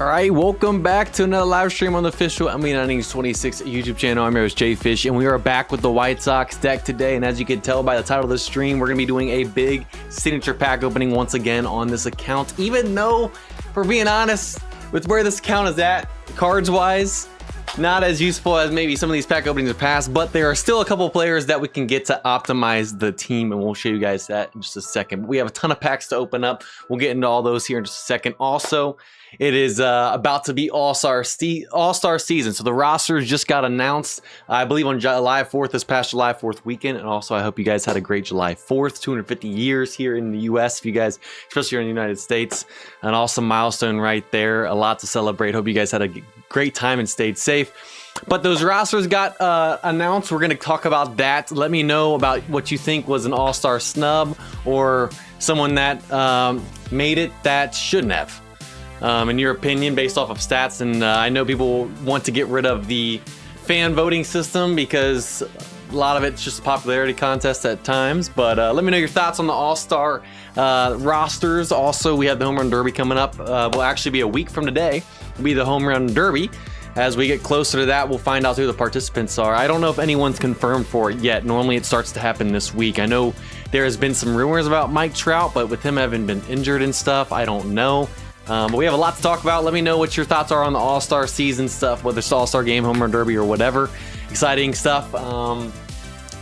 All right, welcome back to another live stream on the official Innings 26 YouTube channel. I'm your host JayFish, and we are back with the White Sox deck today. And as you can tell by the title of this stream, we're going to be doing a big signature pack opening once again on this account. Even though, for being honest, with where this account is at, cards-wise, not as useful as maybe some of these pack openings in the past, but there are still a couple players that we can get to optimize the team, and we'll show you guys that in just a second. But we have a ton of packs to open up. We'll get into all those here in just a second. Also, it is about to be All-Star season, so the rosters just got announced, I believe, on July 4th, this past July 4th weekend. And also, I hope you guys had a great July 4th, 250 years here in the U.S. If you guys, especially here in the United States, an awesome milestone right there. A lot to celebrate. Hope you guys had a great time and stayed safe. But those rosters got announced. We're going to talk about that. Let me know about what you think was an All-Star snub or someone that made it that shouldn't have. In your opinion, based off of stats. And I know people want to get rid of the fan voting system because a lot of it's just a popularity contest at times. But let me know your thoughts on the All-Star rosters. Also, we have the Home Run Derby coming up. Will actually be a week from today. Will be the Home Run Derby. As we get closer to that, we'll find out who the participants are. I don't know if anyone's confirmed for it yet. Normally, it starts to happen this week. I know there has been some rumors about Mike Trout, but with him having been injured and stuff, I don't know. But we have a lot to talk about. Let me know what your thoughts are on the All-Star season stuff, whether it's All-Star game, Home Run Derby, or whatever. Exciting stuff.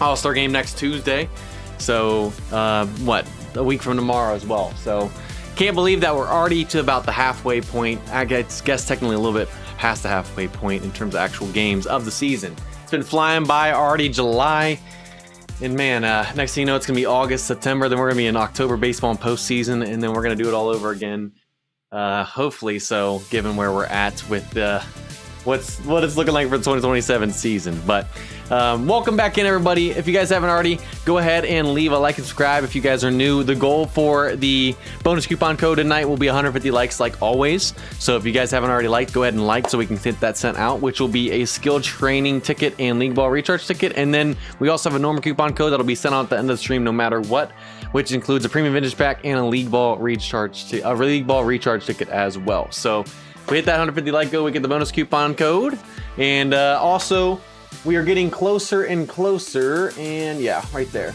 All-Star game next Tuesday. So, a week from tomorrow as well. So, can't believe that we're already to about the halfway point. I guess technically a little bit past the halfway point in terms of actual games of the season. It's been flying by, already July. And man, next thing you know, it's going to be August, September. Then we're going to be in October baseball and postseason. And then we're going to do it all over again. Hopefully so, given where we're at with what it's looking like for the 2027 season. But welcome back in, everybody. If you guys haven't already, go ahead and leave a like and subscribe if you guys are new. The goal for the bonus coupon code tonight will be 150 likes, like always. So if you guys haven't already liked, go ahead and like so we can get that sent out, which will be a skill training ticket and league ball recharge ticket. And then we also have a normal coupon code that'll be sent out at the end of the stream no matter what, which includes a premium vintage pack and a league ball recharge ticket as well. So if we hit that 150 like goal, we get the bonus coupon code. And also, we are getting closer and closer, and yeah, right there,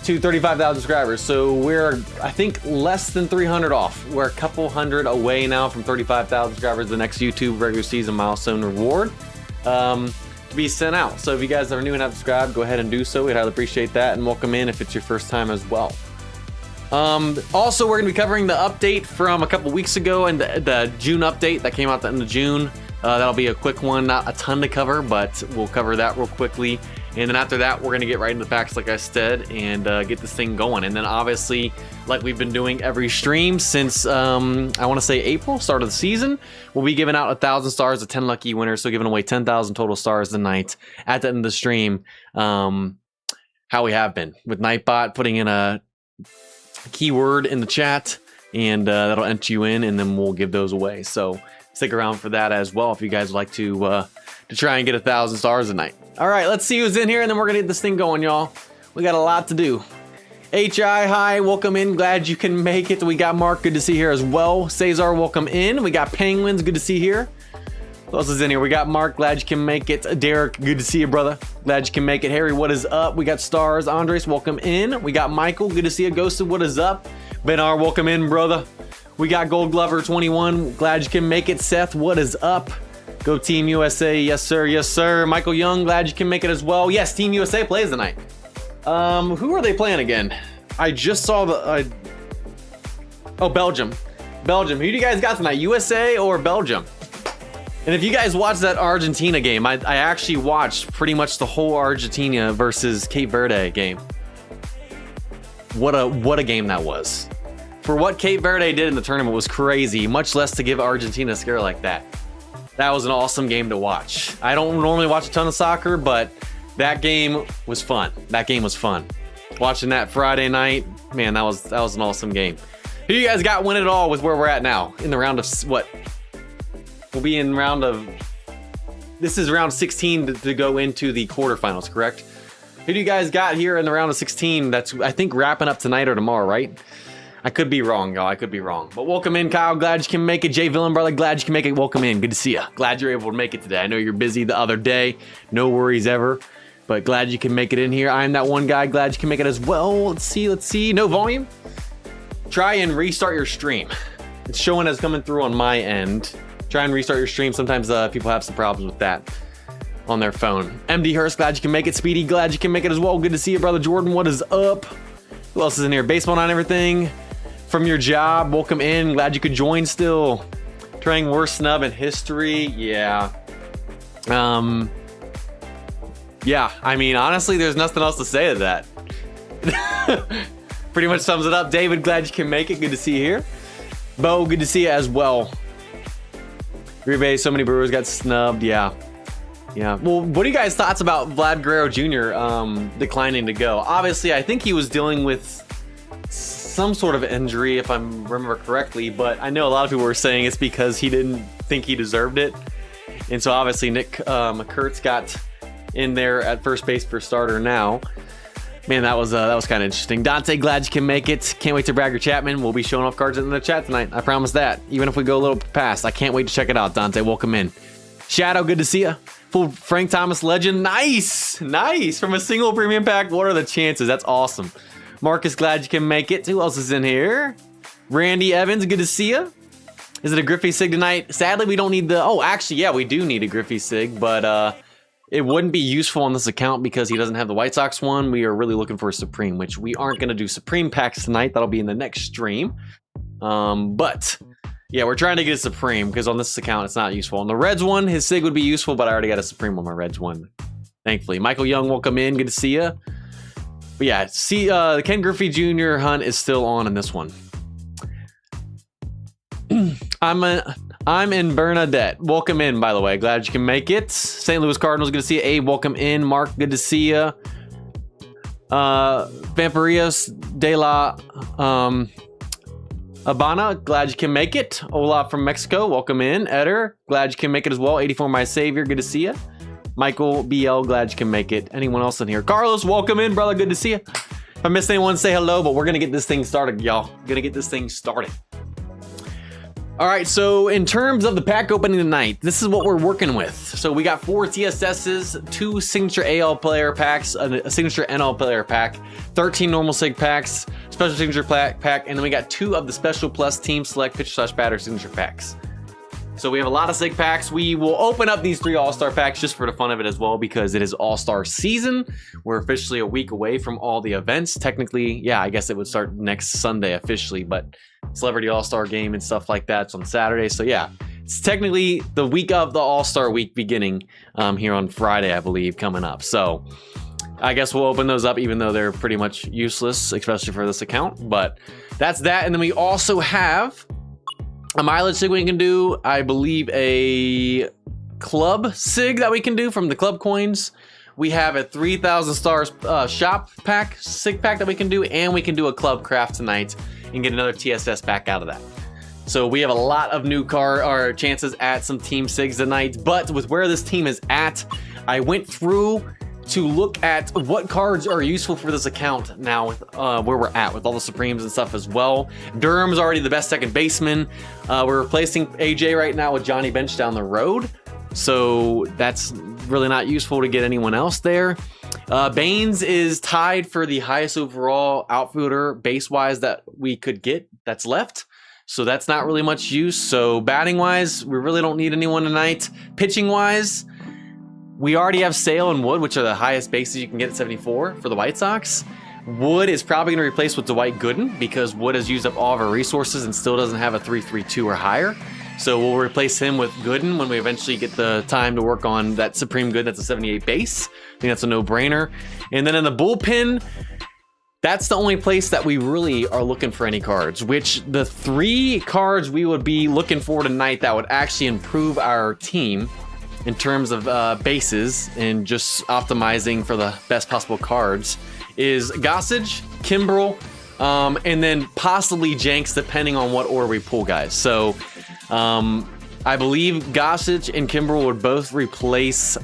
to 35,000 subscribers. So we're, I think, less than 300 off. We're a couple hundred away now from 35,000 subscribers, the next YouTube regular season milestone reward to be sent out. So if you guys are new and have subscribed, go ahead and do so. We'd highly appreciate that, and welcome in if it's your first time as well. Also, we're going to be covering the update from a couple weeks ago and the June update that came out at the end of June. That'll be a quick one, not a ton to cover, but we'll cover that real quickly. And then after that, we're going to get right into the packs, like I said, and get this thing going. And then obviously, like we've been doing every stream since, I want to say April, start of the season, we'll be giving out 1,000 stars to 10 lucky winners. So giving away 10,000 total stars tonight at the end of the stream. How we have been with Nightbot putting in a keyword in the chat, and that'll enter you in, and then we'll give those away. So stick around for that as well if you guys would like to try and get 1,000 stars tonight. All right, let's see who's in here, and then we're gonna get this thing going, y'all. We got a lot to do. HI, hi, welcome in. Glad you can make it. We got Mark, good to see you here as well. Cesar, welcome in. We got Penguins, good to see you here. Who else is in here? We got Mark, glad you can make it. Derek, good to see you, brother. Glad you can make it. Harry, what is up? We got Stars. Andres, welcome in. We got Michael, good to see you. Ghosted, what is up? Benar, welcome in, brother. We got Gold Glover 21, glad you can make it. Seth, what is up? Go Team USA, yes sir, yes sir. Michael Young, glad you can make it as well. Yes, Team USA plays tonight. Who are they playing again? I just saw the, oh, Belgium. Belgium, who do you guys got tonight? USA or Belgium? And if you guys watched that Argentina game, I actually watched pretty much the whole Argentina versus Cape Verde game. What a game that was. For what Cape Verde did in the tournament was crazy, much less to give Argentina a scare like that. That was an awesome game to watch. I don't normally watch a ton of soccer, but that game was fun. That game was fun. Watching that Friday night, man, that was an awesome game. Who you guys got win it all with where we're at now? In the round of what? We'll be in round of, this is round 16 to go into the quarterfinals, correct? Who do you guys got here in the round of 16? That's, I think, wrapping up tonight or tomorrow, right? I could be wrong, y'all. I could be wrong. But welcome in, Kyle. Glad you can make it. Jay Villain, brother. Glad you can make it. Welcome in. Good to see you. Glad you're able to make it today. I know you're busy the other day. No worries ever. But glad you can make it in here. I'm that one guy. Glad you can make it as well. Let's see. No volume. Try and restart your stream. It's showing as coming through on my end. Try and restart your stream. Sometimes people have some problems with that on their phone. MD Hurst, glad you can make it. Speedy, glad you can make it as well. Good to see you, brother. Jordan, what is up? Who else is in here? Baseball on everything. From your job, welcome in. Glad you could join still. Trying worst snub in history. Yeah. Yeah, I mean, honestly, there's nothing else to say to that. Pretty much sums it up. David, glad you can make it. Good to see you here. Bo, good to see you as well. Green Bay, so many Brewers got snubbed. Yeah. Well, what are you guys' thoughts about Vlad Guerrero Jr. Declining to go? Obviously, I think he was dealing with some sort of injury, if I remember correctly, but I know a lot of people were saying it's because he didn't think he deserved it. And so obviously Nick McCurt's got in there at first base for starter now. Man, that was kind of interesting. Dante, glad you can make it. Can't wait to Bragger Chapman. We'll be showing off cards in the chat tonight. I promise that. Even if we go a little past, I can't wait to check it out. Dante, welcome in. Shadow, good to see you. Full Frank Thomas legend. Nice. From a single premium pack. What are the chances? That's awesome. Marcus, glad you can make it. Who else is in here? Randy Evans, good to see you. Is it a Griffey Sig tonight? Sadly, we don't need the... Oh, actually, yeah, we do need a Griffey Sig, but it wouldn't be useful on this account because he doesn't have the White Sox one. We are really looking for a Supreme, which we aren't going to do Supreme packs tonight. That'll be in the next stream. But... yeah, we're trying to get a Supreme because on this account, it's not useful. On the Reds one, his Sig would be useful, but I already got a Supreme on my Reds one, thankfully. Michael Young, welcome in. Good to see you. But yeah, see, the Ken Griffey Jr. hunt is still on in this one. I'm in Bernadette. Welcome in, by the way. Glad you can make it. St. Louis Cardinals, good to see you. Abe, welcome in. Mark, good to see you. Vampirios de la Habana, glad you can make it. Olaf from Mexico, welcome in. Eder, glad you can make it as well. 84, my savior, good to see you. Michael BL, glad you can make it. Anyone else in here? Carlos, welcome in, brother. Good to see you. If I missed anyone, say hello, but we're going to get this thing started, y'all. Gonna get this thing started. All right, so in terms of the pack opening tonight, this is what we're working with. So we got 4 TSSs, 2 signature AL player packs, a signature NL player pack, 13 normal sig packs, special signature pack, and then we got 2 of the special plus team select pitcher/batter signature packs. So we have a lot of sig packs. We will open up these 3 all-star packs just for the fun of it as well because it is all-star season. We're officially a week away from all the events. Technically, yeah, I guess it would start next Sunday officially, but Celebrity All-Star Game and stuff like that's on Saturday. So yeah, it's technically the week of the All-Star week beginning here on Friday, I believe, coming up. So I guess we'll open those up even though they're pretty much useless, especially for this account. But that's that. And then we also have a mileage sig we can do. I believe a club sig that we can do from the club coins. We have a 3,000 stars shop pack, sig pack that we can do, and we can do a club craft tonight and get another TSS pack out of that. So we have a lot of new chances at some team sigs tonight, but with where this team is at, I went through to look at what cards are useful for this account now with where we're at with all the Supremes and stuff as well. Durham's already the best second baseman. We're replacing AJ right now with Johnny Bench down the road. So that's really not useful to get anyone else there. Baines is tied for the highest overall outfielder base-wise that we could get that's left. So that's not really much use. So batting-wise, we really don't need anyone tonight. Pitching-wise, we already have Sale and Wood, which are the highest bases you can get at 74 for the White Sox. Wood is probably going to replace with Dwight Gooden because Wood has used up all of our resources and still doesn't have a 3.32 or higher. So we'll replace him with Gooden when we eventually get the time to work on that Supreme Good. That's a 78 base. I think that's a no-brainer. And then in the bullpen, that's the only place that we really are looking for any cards, which the 3 cards we would be looking for tonight that would actually improve our team in terms of bases and just optimizing for the best possible cards is Gossage, Kimbrel, and then possibly Jenks, depending on what order we pull, guys. So I believe Gossage and Kimbrel would both replace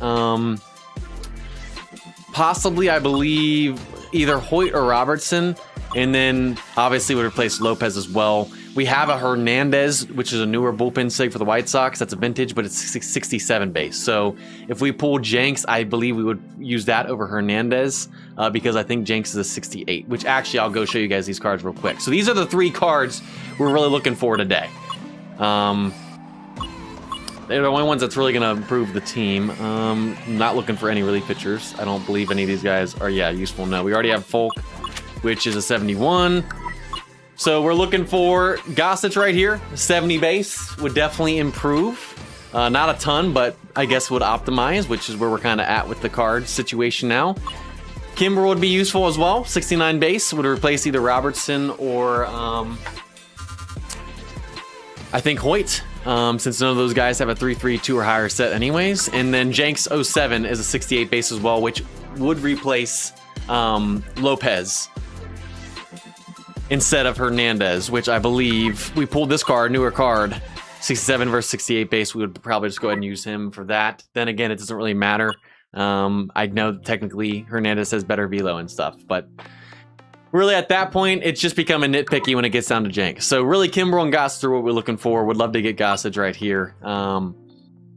possibly, I believe, either Hoyt or Robertson. And then obviously would replace Lopez as well. We have a Hernandez, which is a newer bullpen sig for the White Sox. That's a vintage, but it's 67 base. So if we pull Jenks, I believe we would use that over Hernandez because I think Jenks is a 68, which actually I'll go show you guys these cards real quick. So these are the 3 cards we're really looking for today. They're the only ones that's really going to improve the team. Not looking for any relief pitchers. I don't believe any of these guys are, useful. No, we already have Folk, which is a 71. So we're looking for Gossage right here. 70 base would definitely improve. Not a ton, but I guess would optimize, which is where we're kind of at with the card situation now. Kimbrel would be useful as well. 69 base would replace either Robertson or I think Hoyt, since none of those guys have a 3.32 or higher set anyways. And then Jenks 07 is a 68 base as well, which would replace Lopez instead of Hernandez, which I believe we pulled this card, newer card, 67 versus 68 base. We would probably just go ahead and use him for that. Then again, it doesn't really matter. I know technically Hernandez has better velo and stuff, but really at that point, it's just becoming nitpicky when it gets down to Jenks. So really Kimbrel and Gossage are what we're looking for. Would love to get Gossage right here.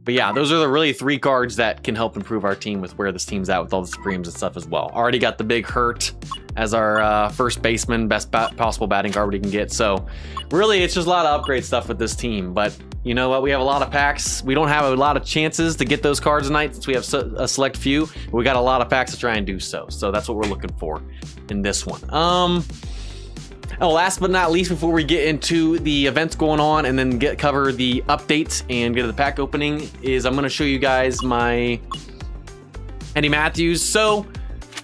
But yeah, those are the really 3 cards that can help improve our team with where this team's at with all the Supremes and stuff as well. Already got the big Hurt as our first baseman, best possible batting card we can get. So really, it's just a lot of upgrade stuff with this team. But you know what? We have a lot of packs. We don't have a lot of chances to get those cards tonight since we have a select few. But we got a lot of packs to try and do so. So that's what we're looking for in this one. Oh, last but not least, before we get into the events going on and then cover the updates and get to the pack opening, is I'm going to show you guys my Eddie Matthews. So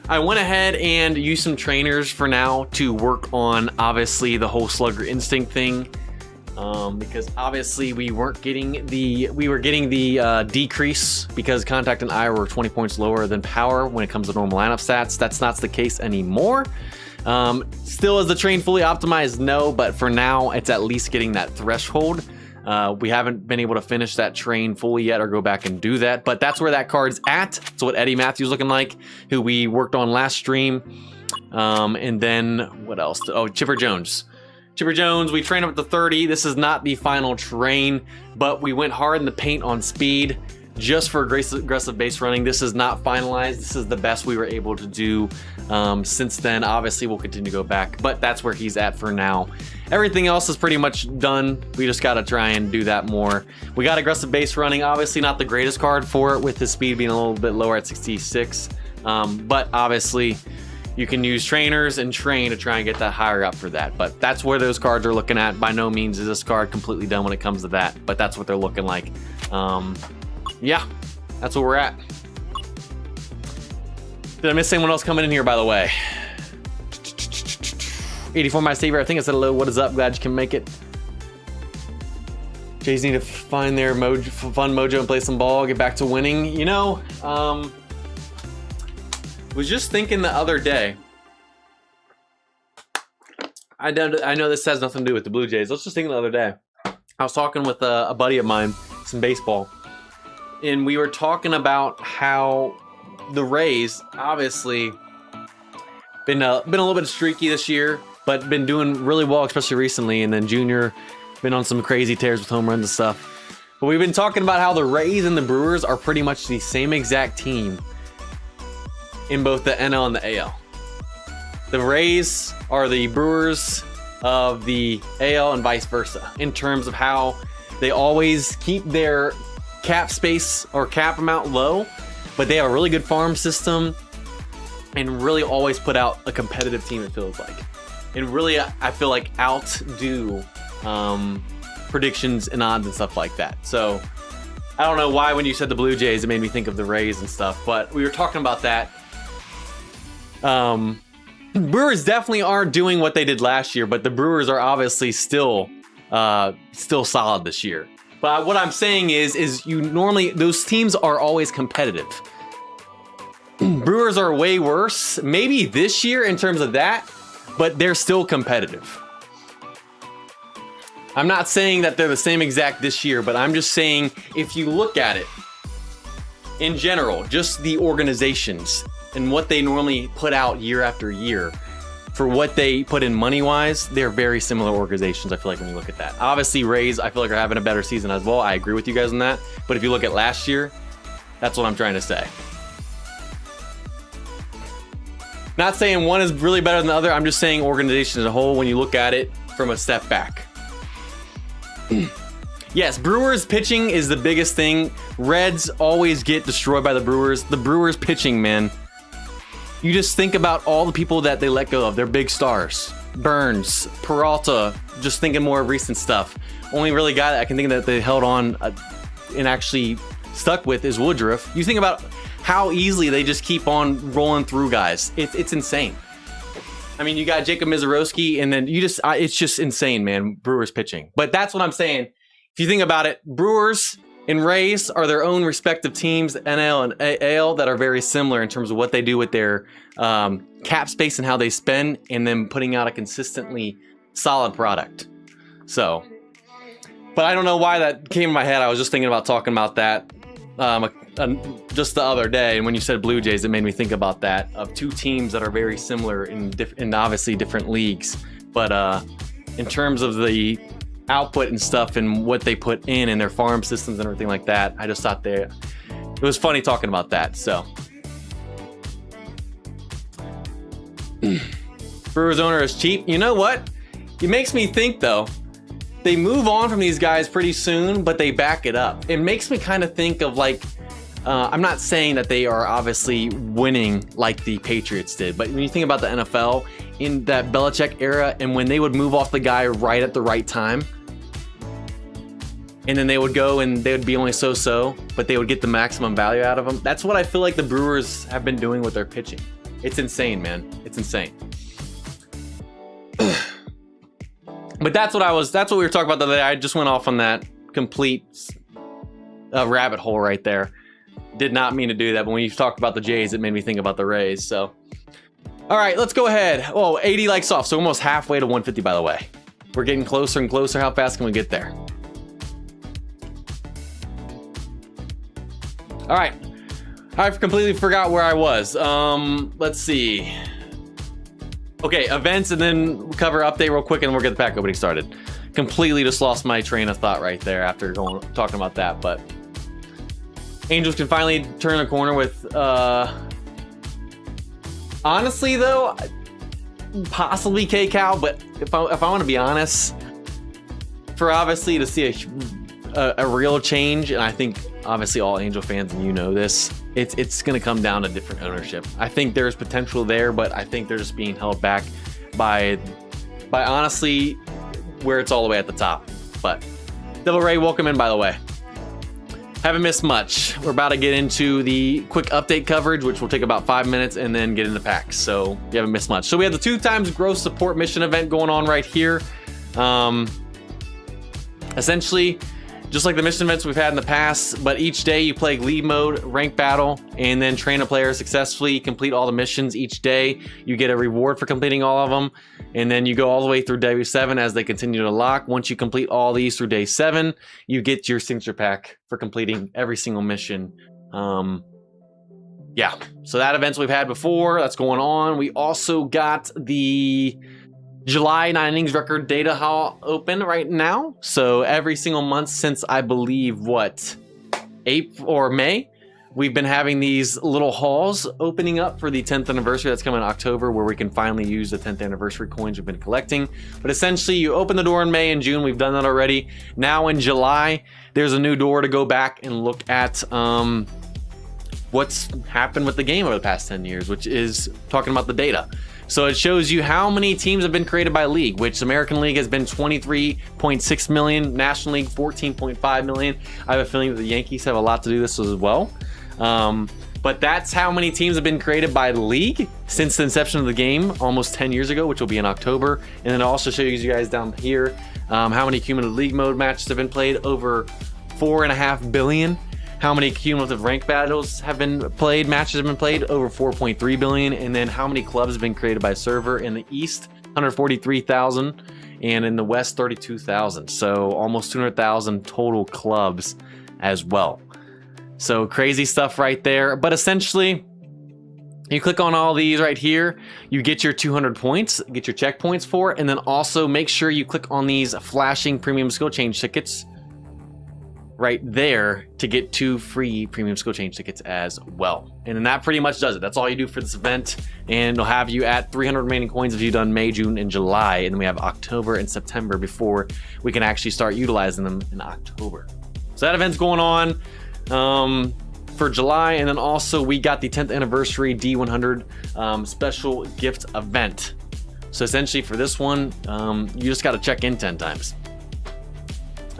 I went ahead and used some trainers for now to work on obviously the whole slugger instinct thing, because obviously we were getting the decrease because contact and eye were 20 points lower than power when it comes to normal lineup stats. That's not the case anymore. Still, is the train fully optimized? No, but for now, it's at least getting that threshold. We haven't been able to finish that train fully yet or go back and do that, but that's where that card's at. So what Eddie Matthews looking like, who we worked on last stream. And then what else? Oh, Chipper Jones. Chipper Jones, we trained up to 30. This is not the final train, but we went hard in the paint on speed just for aggressive base running. This is not finalized. This is the best we were able to do since then. Obviously, we'll continue to go back, but that's where he's at for now. Everything else is pretty much done. We just got to try and do that more. We got aggressive base running. Obviously, not the greatest card for it with his speed being a little bit lower at 66, but obviously, you can use trainers and train to try and get that higher up for that. But that's where those cards are looking at. By no means is this card completely done when it comes to that, but that's what they're looking like. Yeah, that's where we're at. Did I miss anyone else coming in here, by the way? 84 my savior. I think I said hello. What is up? Glad you can make it. Jays need to find their fun mojo and play some ball, get back to winning. You know, was just thinking the other day. I know this has nothing to do with the Blue Jays. I was just thinking the other day. I was talking with a buddy of mine, some baseball, and we were talking about how the Rays obviously been a little bit streaky this year, but been doing really well, especially recently. And then Junior been on some crazy tears with home runs and stuff. But we've been talking about how the Rays and the Brewers are pretty much the same exact team in both the NL and the AL. The Rays are the Brewers of the AL and vice versa in terms of how they always keep their cap space or cap amount low, but they have a really good farm system and really always put out a competitive team, it feels like. And really, I feel like outdo predictions and odds and stuff like that. So I don't know why when you said the Blue Jays, it made me think of the Rays and stuff, but we were talking about that. Brewers definitely aren't doing what they did last year, but the Brewers are obviously still solid this year. But what I'm saying is you normally, those teams are always competitive. Brewers are way worse, maybe this year in terms of that, but they're still competitive. I'm not saying that they're the same exact this year, but I'm just saying if you look at it in general, just the organizations and what they normally put out year after year, for what they put in money-wise, they're very similar organizations, I feel like, when you look at that. Obviously, Rays, I feel like, are having a better season as well. I agree with you guys on that. But if you look at last year, that's what I'm trying to say. Not saying one is really better than the other. I'm just saying organization as a whole when you look at it from a step back. Yes, Brewers pitching is the biggest thing. Reds always get destroyed by the Brewers. The Brewers pitching, man. You just think about all the people that they let go of. They're big stars. Burns, Peralta, just thinking more of recent stuff. Only really guy that I can think of that they held on and actually stuck with is Woodruff. You think about how easily they just keep on rolling through guys. It's insane. I mean, you got Jacob Mizorowski, and then it's just insane, man, Brewers pitching. But that's what I'm saying. If you think about it, Brewers and Rays are their own respective teams, NL and AL, that are very similar in terms of what they do with their cap space and how they spend, and then putting out a consistently solid product. So, but I don't know why that came in my head. I was just thinking about talking about that just the other day, and when you said Blue Jays, it made me think about that, of two teams that are very similar in obviously different leagues. But in terms of the output and stuff and what they put in their farm systems and everything like that, I just thought it was funny talking about that. So Brewers owner is cheap. You know what? It makes me think, though, they move on from these guys pretty soon, but they back it up. It makes me kind of think of like, I'm not saying that they are obviously winning like the Patriots did, but when you think about the NFL in that Belichick era, and when they would move off the guy right at the right time, and then they would go and they would be only so-so, but they would get the maximum value out of them. That's what I feel like the Brewers have been doing with their pitching. It's insane, man. It's insane. But that's what we were talking about the other day. I just went off on that complete rabbit hole right there. Did not mean to do that, but when you talked about the Jays, it made me think about the Rays. So, all right, let's go ahead. Oh, 80 likes off, so almost halfway to 150, by the way. We're getting closer and closer. How fast can we get there? All right, I completely forgot where I was. Let's see. Okay, events, and then cover update real quick, and we'll get the pack opening started. Completely just lost my train of thought right there after talking about that, but Angels can finally turn the corner with, honestly though, possibly K-Cow, but if I want to be honest, for obviously to see a real change, and I think obviously all Angel fans, and you know this, it's going to come down to different ownership. I think there's potential there, but I think they're just being held back by honestly where it's all the way at the top. But Devil Ray, welcome in, by the way. Haven't missed much. We're about to get into the quick update coverage, which will take about 5 minutes, and then get into packs. So you haven't missed much. So we have the 2x gross support mission event going on right here. Essentially, just like the mission events we've had in the past, but each day you play league mode, rank battle, and then train a player successfully, complete all the missions each day. You get a reward for completing all of them, and then you go all the way through day 7 as they continue to lock. Once you complete all these through day 7, you get your signature pack for completing every single mission. Yeah, so that events we've had before, that's going on. We also got the July 9 innings record data haul open right now. So every single month since, I believe, April or May, we've been having these little hauls opening up for the 10th anniversary. That's coming in October, where we can finally use the 10th anniversary coins we've been collecting. But essentially, you open the door in May and June. We've done that already. Now in July, there's a new door to go back and look at what's happened with the game over the past 10 years, which is talking about the data. So it shows you how many teams have been created by league, which American League has been 23.6 million, National League 14.5 million. I have a feeling that the Yankees have a lot to do this as well. But that's how many teams have been created by the league since the inception of the game almost 10 years ago, which will be in October. And then it also shows you guys down here how many cumulative league mode matches have been played, over 4.5 billion. How many cumulative rank battles have been played, matches have been played, over 4.3 billion. And then how many clubs have been created by server in the East, 143,000, and in the West, 32,000. So almost 200,000 total clubs as well. So crazy stuff right there. But essentially, You click on all these right here, you get your 200 points, get your checkpoints for it, and then also make sure you click on these flashing premium skill change tickets right there to get 2 free premium skill change tickets as well. And then that pretty much does it. That's all you do for this event, and it'll have you at 300 remaining coins if you've done May, June, and July, and then we have October and September before we can actually start utilizing them in October. So that event's going on for July, and then also we got the 10th anniversary D100 special gift event. So essentially for this one, you just got to check in 10 times.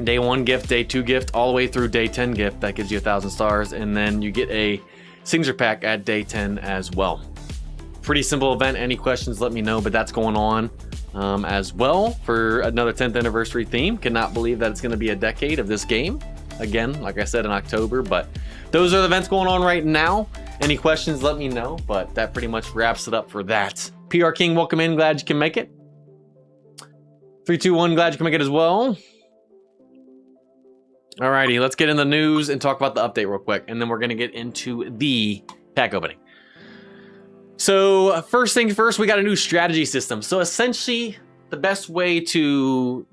Day 1 gift, day 2 gift, all the way through day 10 gift. That gives you 1,000 stars, and then you get a signature pack at day 10 as well. Pretty simple event. Any questions, let me know, but that's going on as well for another 10th anniversary theme. Cannot believe that it's going to be a decade of this game. Again, like I said, in October, but those are the events going on right now. Any questions, let me know, but that pretty much wraps it up for that. PR King, welcome in. Glad you can make it. 321, glad you can make it as well. Alrighty, let's get in the news and talk about the update real quick, and then we're gonna get into the pack opening. So first things first, we got a new strategy system. So essentially, the best way to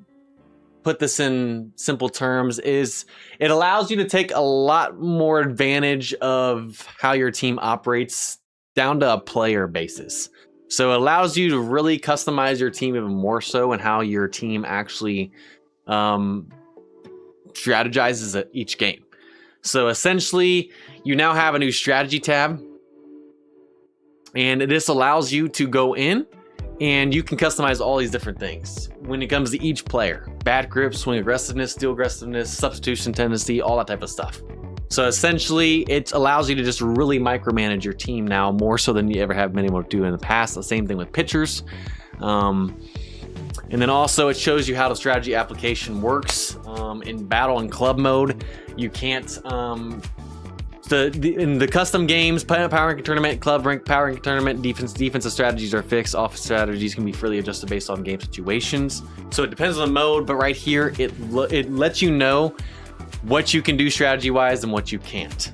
put this in simple terms is it allows you to take a lot more advantage of how your team operates down to a player basis. So it allows you to really customize your team even more so, and how your team actually strategizes at each game. So essentially, you now have a new strategy tab, and this allows you to go in and you can customize all these different things when it comes to each player: bat grip, swing aggressiveness, steal aggressiveness, substitution tendency, all that type of stuff. So essentially, it allows you to just really micromanage your team now, more so than you ever have been able to do in the past. The same thing with pitchers. And then also it shows you how the strategy application works in battle and club mode. You can't in the custom games, power ranking tournament, club rank, power ranking tournament, defensive strategies are fixed. Offensive strategies can be freely adjusted based on game situations. So it depends on the mode, but right here it lets you know what you can do strategy wise and what you can't.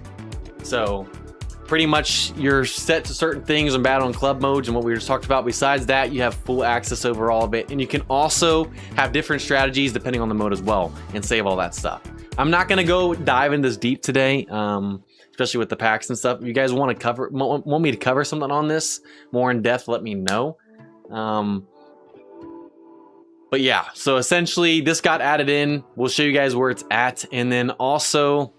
So pretty much you're set to certain things in battle and club modes and what we just talked about. Besides that, you have full access over all of it, and you can also have different strategies depending on the mode as well, and save all that stuff. I'm not gonna go dive in this deep today, especially with the packs and stuff. If you guys want me to cover something on this more in depth, let me know. But yeah, so essentially this got added in. We'll show you guys where it's at, and then also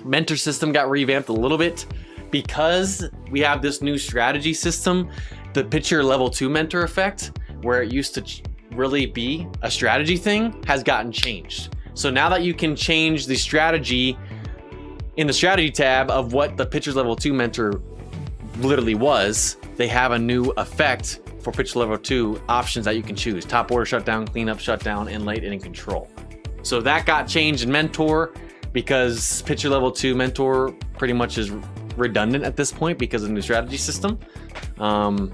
mentor system got revamped a little bit because we have this new strategy system. The pitcher level 2 mentor effect, where it used to really be a strategy thing, has gotten changed. So now that you can change the strategy in the strategy tab of what the pitcher's level 2 mentor literally was, they have a new effect for pitcher level 2 options that you can choose: top order shutdown, cleanup shutdown, and late inning control. So that got changed in mentor, because pitcher level 2 mentor pretty much is redundant at this point because of the new strategy system. And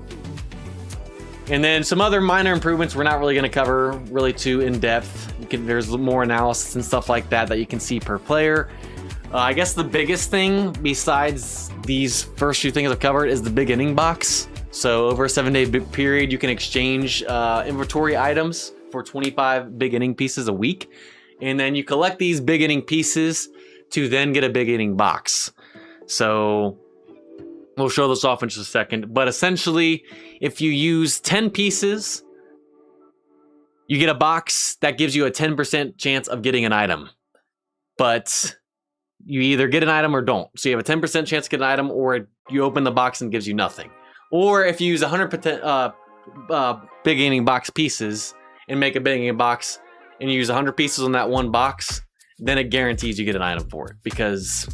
then some other minor improvements we're not really going to cover really too in depth. There's more analysis and stuff like that you can see per player. I guess the biggest thing besides these first few things I've covered is the big inning box. So over a 7-day period, you can exchange inventory items for 25 big inning pieces a week. And then you collect these big inning pieces to then get a big inning box. So we'll show this off in just a second. But essentially, if you use 10 pieces, you get a box that gives you a 10% chance of getting an item. But you either get an item or don't. So you have a 10% chance to get an item, or you open the box and it gives you nothing. Or if you use 100% big inning box pieces and make a big inning box, and you use 100 pieces on that one box, then it guarantees you get an item for it. Because,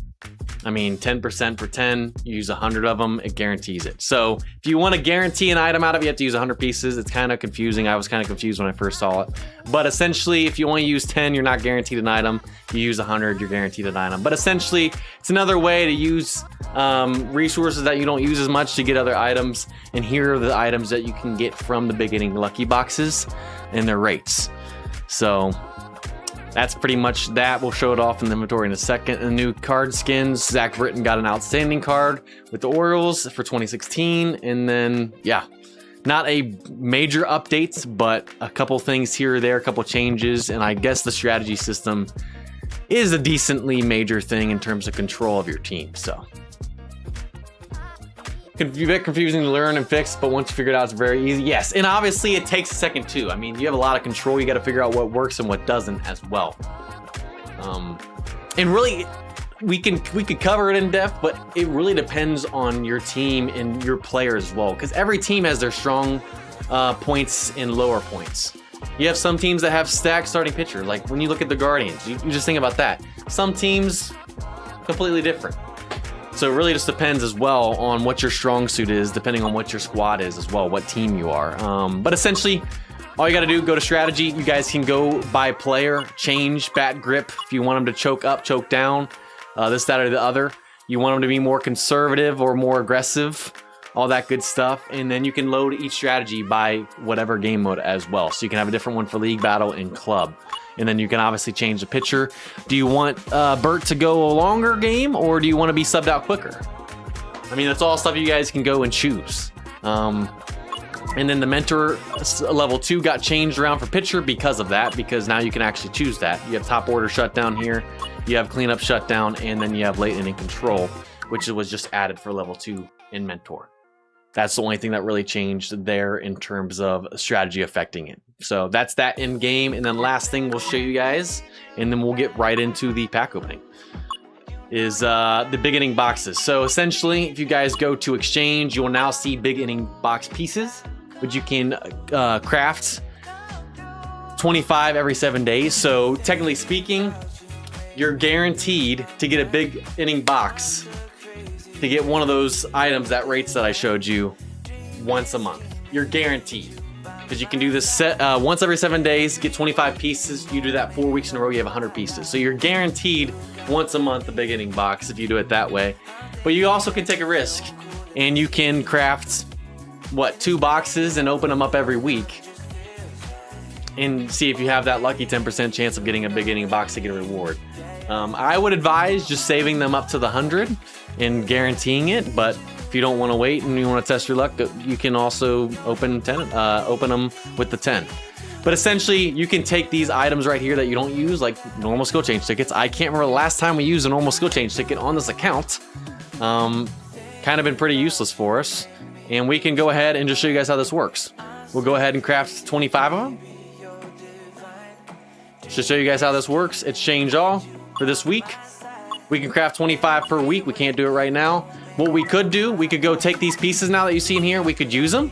I mean, 10% for 10, you use 100 of them, it guarantees it. So if you want to guarantee an item out of it, you have to use 100 pieces. It's kind of confusing. I was kind of confused when I first saw it. But essentially, if you only use 10, you're not guaranteed an item. If you use 100, you're guaranteed an item. But essentially, it's another way to use resources that you don't use as much to get other items. And here are the items that you can get from the beginning lucky boxes and their rates. So that's pretty much that. We'll show it off in the inventory in a second. And the new card skins, Zach Britton got an outstanding card with the Orioles for 2016. And then, yeah, not a major updates, but a couple things here or there, a couple changes. And I guess the strategy system is a decently major thing in terms of control of your team. So a bit confusing to learn and fix, but once you figure it out, it's very easy. Yes, and obviously it takes a second too. I mean, you have a lot of control. You got to figure out what works and what doesn't as well. And really, we could cover it in depth, but it really depends on your team and your players as well, because every team has their strong points and lower points. You have some teams that have stacked starting pitcher. Like when you look at the Guardians, you just think about that. Some teams completely different. So it really just depends as well on what your strong suit is, depending on what your squad is as well, what team you are. But essentially, all you got to do, go to strategy. You guys can go by player, change bat grip if you want them to choke up, choke down, this, that, or the other. You want them to be more conservative or more aggressive, all that good stuff. And then you can load each strategy by whatever game mode as well. So you can have a different one for League, Battle, and Club. And then you can obviously change the pitcher. Do you want Bert to go a longer game, or do you want to be subbed out quicker? I mean, that's all stuff you guys can go and choose. And then the mentor level 2 got changed around for pitcher because of that, because now you can actually choose that. You have top order shutdown here, you have cleanup shutdown, and then you have late inning control, which was just added for level 2 in mentor. That's the only thing that really changed there in terms of strategy affecting it. So that's that in game. And then last thing we'll show you guys, and then we'll get right into the pack opening, is the big inning boxes. So essentially, if you guys go to exchange, you will now see big inning box pieces, which you can craft 25 every 7 days. So technically speaking, you're guaranteed to get a big inning box to get one of those items, that rates that I showed you, once a month. You're guaranteed, because you can do this once every 7 days, get 25 pieces. You do that 4 weeks in a row, you have 100 pieces. So you're guaranteed once a month a big inning box if you do it that way. But you also can take a risk, and you can craft, what, 2 boxes and open them up every week and see if you have that lucky 10% chance of getting a big inning box to get a reward. I would advise just saving them up to the 100 and guaranteeing it, but if you don't want to wait and you want to test your luck, you can also open them with the 10. But essentially, you can take these items right here that you don't use, like normal skill change tickets. I can't remember the last time we used a normal skill change ticket on this account. Kind of been pretty useless for us. And we can go ahead and just show you guys how this works. We'll go ahead and craft 25 of them. Just to show you guys how this works, exchange all for this week. We can craft 25 per week. We can't do it right now. What we could do, we could go take these pieces now that you see in here, we could use them.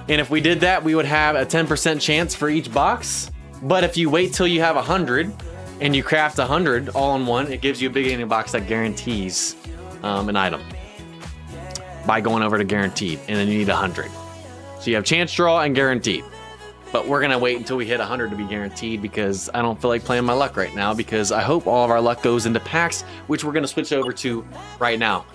And if we did that, we would have a 10% chance for each box. But if you wait till you have 100 and you craft 100 all in one, it gives you a big inning box that guarantees an item by going over to guaranteed, and then you need 100. So you have chance draw and guaranteed. But we're gonna wait until we hit 100 to be guaranteed, because I don't feel like playing my luck right now, because I hope all of our luck goes into packs, which we're gonna switch over to right now.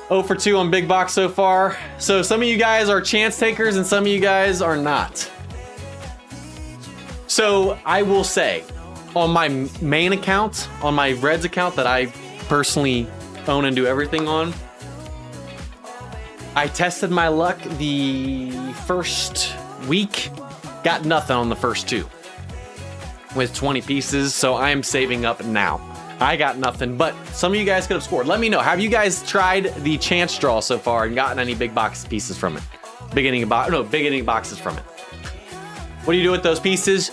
0 for 2 on big box so far. So some of you guys are chance takers and some of you guys are not. So I will say, on my main account, on my Reds account that I personally own and do everything on, I tested my luck the first week, got nothing on the first 2 with 20 pieces, so I am saving up now. I got nothing, but some of you guys could have scored. Let me know, have you guys tried the chance draw so far and gotten any big box pieces from it? Big inning boxes from it. What do you do with those pieces?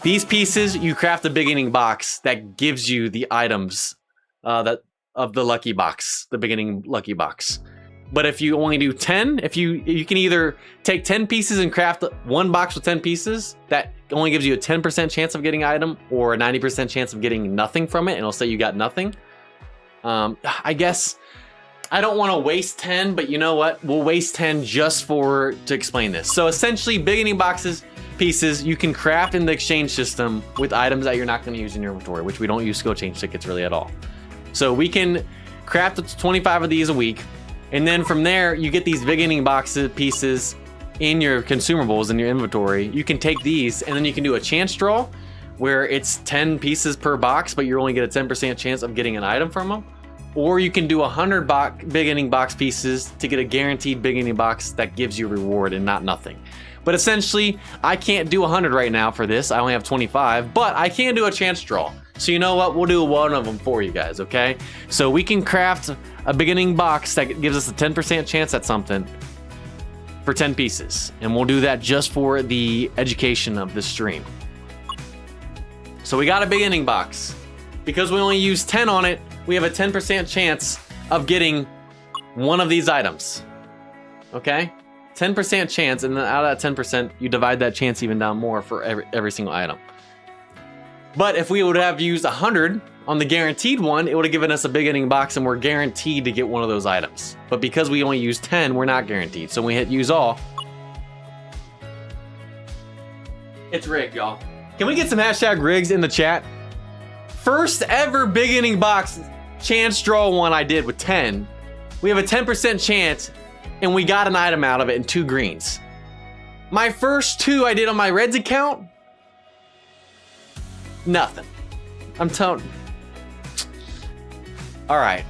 These pieces, you craft a big inning box that gives you the items that of the lucky box, the beginning lucky box. But if you only do 10, if you can either take 10 pieces and craft one box with 10 pieces, that only gives you a 10% chance of getting an item, or a 90% chance of getting nothing from it, and it'll say you got nothing. I guess I don't want to waste 10, but you know what? We'll waste 10 just to explain this. So essentially, big inning boxes, pieces, you can craft in the exchange system with items that you're not going to use in your inventory, which we don't use skill change tickets really at all. So we can craft 25 of these a week. And then from there, you get these big inning boxes pieces in your consumables in your inventory, you can take these and then you can do a chance draw where it's 10 pieces per box, but you only get a 10% chance of getting an item from them. Or you can do 100 beginning box pieces to get a guaranteed beginning box that gives you a reward and not nothing. But essentially, I can't do 100 right now for this. I only have 25, but I can do a chance draw. So you know what? We'll do one of them for you guys, okay? So we can craft a beginning box that gives us a 10% chance at something for 10 pieces. And we'll do that just for the education of this stream. So we got a beginning box. Because we only use 10 on it, we have a 10% chance of getting one of these items. Okay? 10% chance, and then out of that 10%, you divide that chance even down more for every single item. But if we would have used 100 on the guaranteed one, it would have given us a beginning box and we're guaranteed to get one of those items. But because we only use 10, we're not guaranteed. So when we hit use all, it's rigged, y'all. Can we get some hashtag rigs in the chat? First ever beginning box chance draw one I did with 10. We have a 10% chance and we got an item out of it in 2 greens. My first 2 I did on my Reds account, nothing. I'm telling. All right.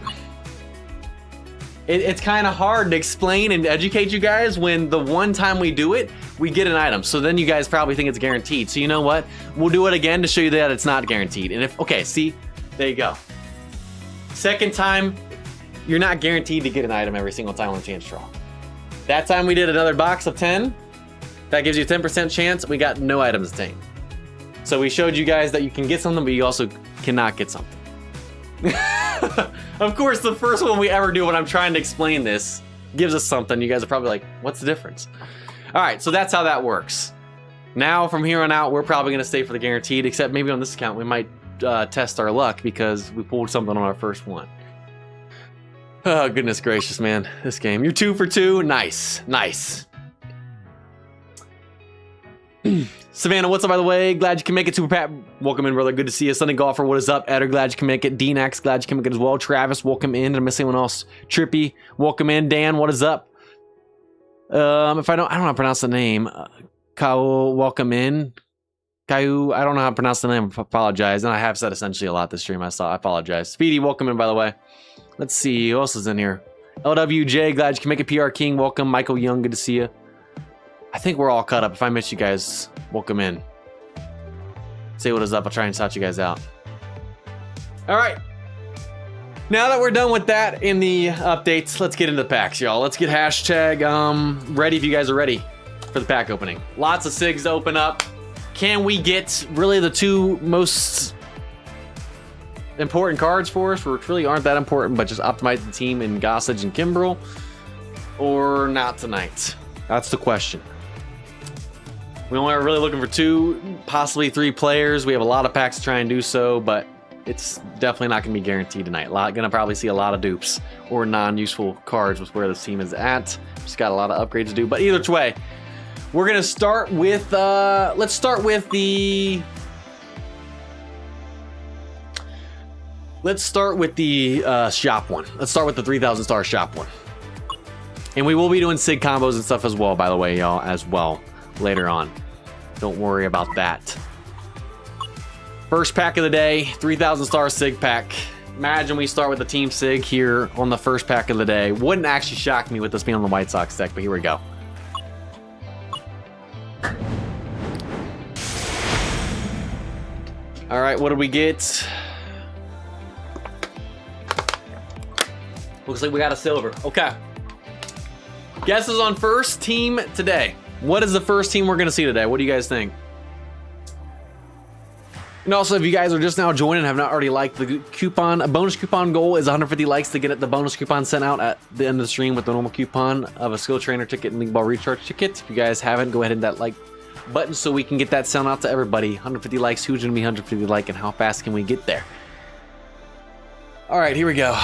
It's kind of hard to explain and educate you guys when the one time we do it, we get an item. So then you guys probably think it's guaranteed. So you know what? We'll do it again to show you that it's not guaranteed. And if, okay, see, there you go. Second time, you're not guaranteed to get an item every single time on the chance draw. That time we did another box of 10. That gives you a 10% chance. We got no items attained. So we showed you guys that you can get something, but you also cannot get something. Of course, the first one we ever do when I'm trying to explain this gives us something. You guys are probably like, what's the difference? All right, so that's how that works. Now, from here on out, we're probably going to stay for the guaranteed, except maybe on this account, we might test our luck because we pulled something on our first one. Oh, goodness gracious, man. This game. You're 2 for 2. Nice. Nice. Savannah, what's up, by the way? Glad you can make it. Super Pat, welcome in, brother. Good to see you. Sunny Golfer, what is up? Eder, glad you can make it. D-Nax, glad you can make it as well. Travis, welcome in. Did I miss anyone else? Trippy, welcome in. Dan, what is up? If I don't know how to pronounce the name. Kyle, welcome in. Caillou, I don't know how to pronounce the name. I apologize. And I have said essentially a lot this stream. I apologize. Speedy, welcome in, by the way. Let's see. Who else is in here? LWJ, glad you can make it. PR King, welcome. Michael Young, good to see you. I think we're all caught up. If I miss you guys, welcome in. Say what is up. I'll try and shout you guys out. All right. Now that we're done with that in the updates, let's get into the packs, y'all. Let's get hashtag ready if you guys are ready for the pack opening. Lots of SIGs to open up. Can we get really the 2 most important cards for us, which really aren't that important, but just optimize the team in Gossage and Kimbrel, or not tonight? That's the question. We only are really looking for 2, possibly 3 players. We have a lot of packs to try and do so, but it's definitely not going to be guaranteed tonight. Gonna probably see a lot of dupes or non-useful cards with where this team is at. Just got a lot of upgrades to do, but either way, we're gonna start with. Let's start with the shop one. Let's start with the 3,000 star shop one. And we will be doing SIG combos and stuff as well, by the way, y'all, as well, later on. Don't worry about that. First pack of the day, 3,000 star SIG pack. Imagine we start with the team SIG here on the first pack of the day. Wouldn't actually shock me with this being on the White Sox deck, but here we go. All right, what did we get? Looks like we got a silver. Okay. Guesses on first team today. What is the first team we're going to see today? What do you guys think? And also, if you guys are just now joining and have not already liked the coupon, a bonus coupon goal is 150 likes to get the bonus coupon sent out at the end of the stream with the normal coupon of a skill trainer ticket and league ball recharge ticket. If you guys haven't, go ahead and hit that like button so we can get that sent out to everybody. 150 likes. Who's going to be 150 like, and how fast can we get there? All right, here we go.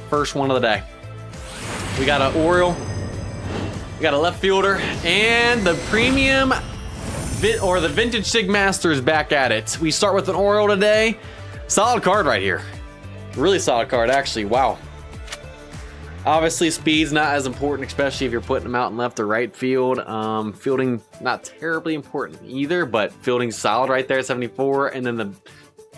First one of the day. We got an Oriole. We got a left fielder, and the premium the vintage SIG Master is back at it. We start with an Oriole today. Solid card right here. Really solid card, actually. Wow. Obviously, speed's not as important, especially if you're putting them out in left or right field. Fielding, not terribly important either, but fielding's solid right there, 74. And then the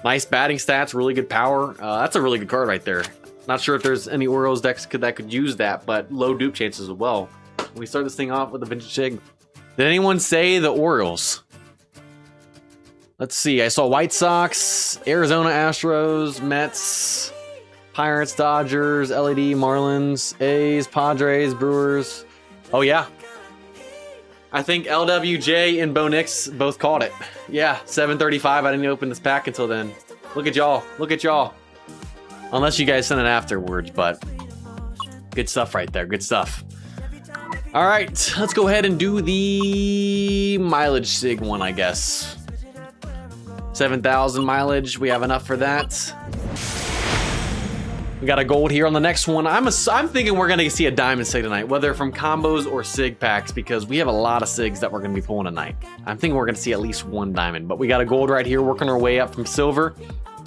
nice batting stats, really good power. That's a really good card right there. Not sure if there's any Orioles decks that could use that, but low dupe chances as well. We start this thing off with a vintage Sig. Did anyone say the Orioles? Let's see. I saw White Sox, Arizona Astros, Mets, Pirates, Dodgers, LED, Marlins, A's, Padres, Brewers. Oh, yeah. I think LWJ and Bo Nix both called it. Yeah, 7:35. I didn't open this pack until then. Look at y'all. Look at y'all. Unless you guys sent it afterwards, but good stuff right there. Good stuff. All right, let's go ahead and do the mileage Sig one, I guess. 7,000 mileage. We have enough for that. We got a gold here on the next one. I'm thinking we're gonna see a diamond Sig tonight, whether from combos or Sig packs, because we have a lot of Sigs that we're gonna be pulling tonight. I'm thinking we're gonna see at least one diamond, but we got a gold right here, working our way up from silver.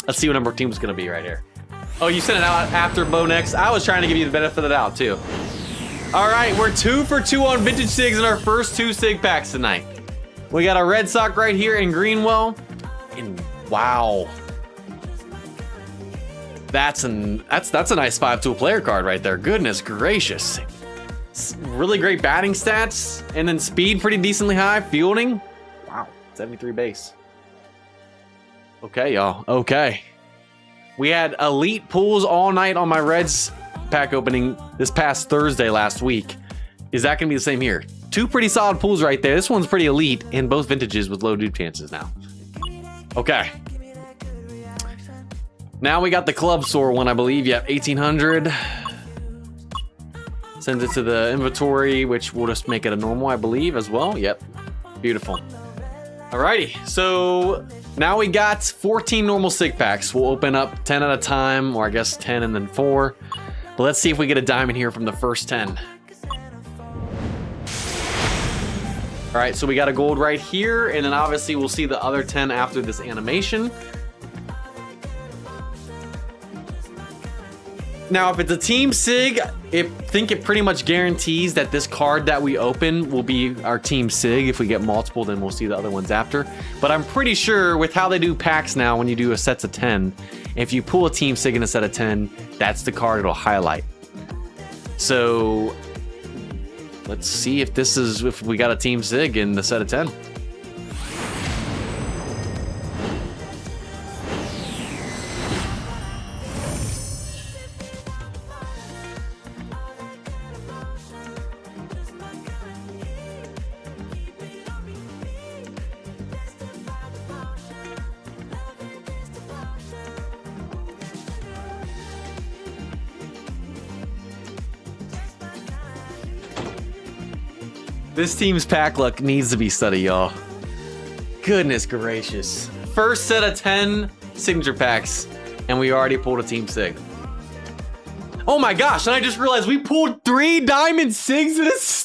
Let's see what number team's gonna be right here. Oh, you sent it out after Bo Nix. I was trying to give you the benefit of the doubt too. All right, we're 2 for 2 on vintage Sigs in our first 2 Sig packs tonight. We got a Red Sox right here in Greenwell, and wow. That's a nice 5-tool player card right there. Goodness gracious. Really great batting stats, and then speed pretty decently high. Fielding, wow, 73 base. Okay, y'all. Okay. We had elite pulls all night on my Reds pack opening this past Thursday last week. Is that gonna be the same here? 2 pretty solid pulls right there. This one's pretty elite in both vintages with low dupe chances now. Okay. Now we got the Club Soar one, I believe. Yep, 1800. Sends it to the inventory, which will just make it a normal, I believe, as well. Yep, beautiful. Alrighty, so now we got 14 normal Sig packs. We'll open up 10 at a time, or I guess 10 and then 4. But let's see if we get a diamond here from the first 10. Alright, so we got a gold right here, and then obviously we'll see the other 10 after this animation. Now, if it's a team Sig, I think it pretty much guarantees that this card that we open will be our team Sig. If we get multiple, then we'll see the other ones after. But I'm pretty sure with how they do packs now, when you do a sets of 10, if you pull a team Sig in a set of 10, that's the card it'll highlight. So let's see if we got a team Sig in the set of 10. This team's pack luck needs to be studied, y'all. Goodness gracious. First set of 10 signature packs, and we already pulled a team Sig. Oh my gosh, and I just realized we pulled 3 diamond Sigs in this.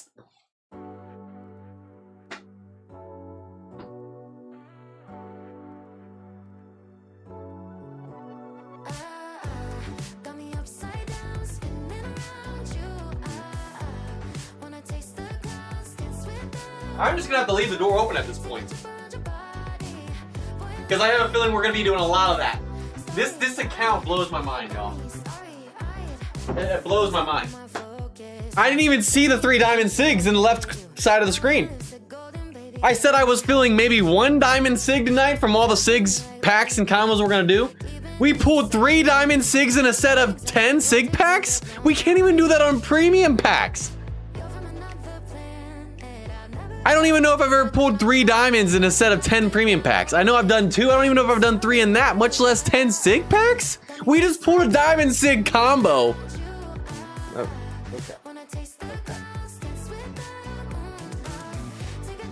I'm just gonna have to leave the door open at this point, because I have a feeling we're gonna be doing a lot of that. This account blows my mind, y'all. It blows my mind. I didn't even see the 3 diamond Sigs in the left side of the screen. I said I was feeling maybe 1 diamond Sig tonight from all the Sigs packs and combos we're gonna do. We pulled 3 diamond Sigs in a set of 10 Sig packs? We can't even do that on premium packs. I don't even know if I've ever pulled 3 diamonds in a set of 10 premium packs. I know I've done 2. I don't even know if I've done 3 in that, much less 10 Sig packs. We just pulled a diamond Sig combo. Oh, okay.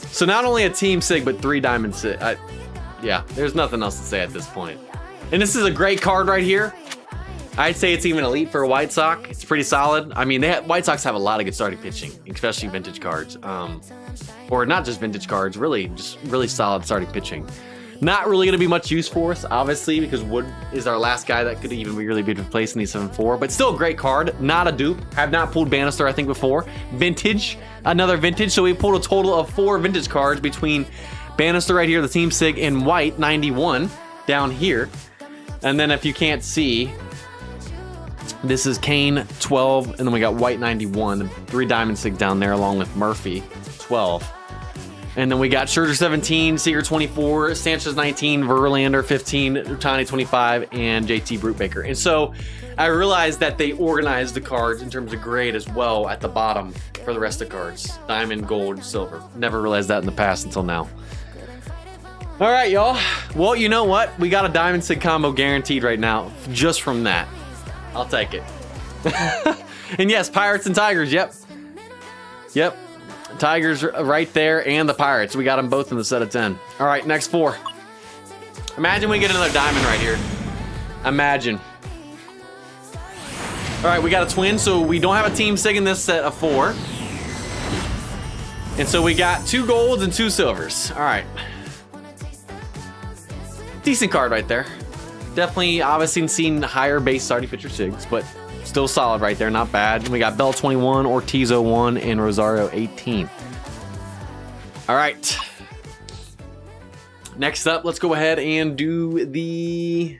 So not only a team Sig, but 3 diamond Sig. Yeah, there's nothing else to say at this point. And this is a great card right here. I'd say it's even elite for a White Sox. It's pretty solid. I mean, White Sox have a lot of good starting pitching, especially vintage cards. Or not just vintage cards, really, just really solid starting pitching. Not really going to be much use for us, obviously, because Wood is our last guy that could even really be replaced in the 7-4. But still a great card. Not a dupe. Have not pulled Bannister, I think, before. Vintage. Another vintage. So we pulled a total of 4 vintage cards between Bannister right here, the Team Sig, and White, 91, down here. And then if you can't see, this is Kane, 12, and then we got White, 91. 3 Diamond Sigs down there along with Murphy, 12. And then we got Scherzer 17, Seager 24, Sanchez 19, Verlander 15, Ohtani 25, and JT Brubaker. And so I realized that they organized the cards in terms of grade as well at the bottom for the rest of the cards. Diamond, gold, silver. Never realized that in the past until now. All right, y'all. Well, you know what? We got a Diamond Sig combo guaranteed right now just from that. I'll take it. And yes, Pirates and Tigers. Yep. Yep. Tigers right there and the Pirates. We got them both in the set of 10. All right, next 4. Imagine we get another diamond right here. Imagine. All right, we got a twin, so we don't have a Team Sig in this set of 4. And so we got 2 golds and 2 silvers. All right. Decent card right there. Definitely, obviously seen higher base starting pitcher Sigs, but still solid right there, not bad. And we got Bell 21, Ortiz 01, and Rosario 18. All right. Next up, let's go ahead and do the...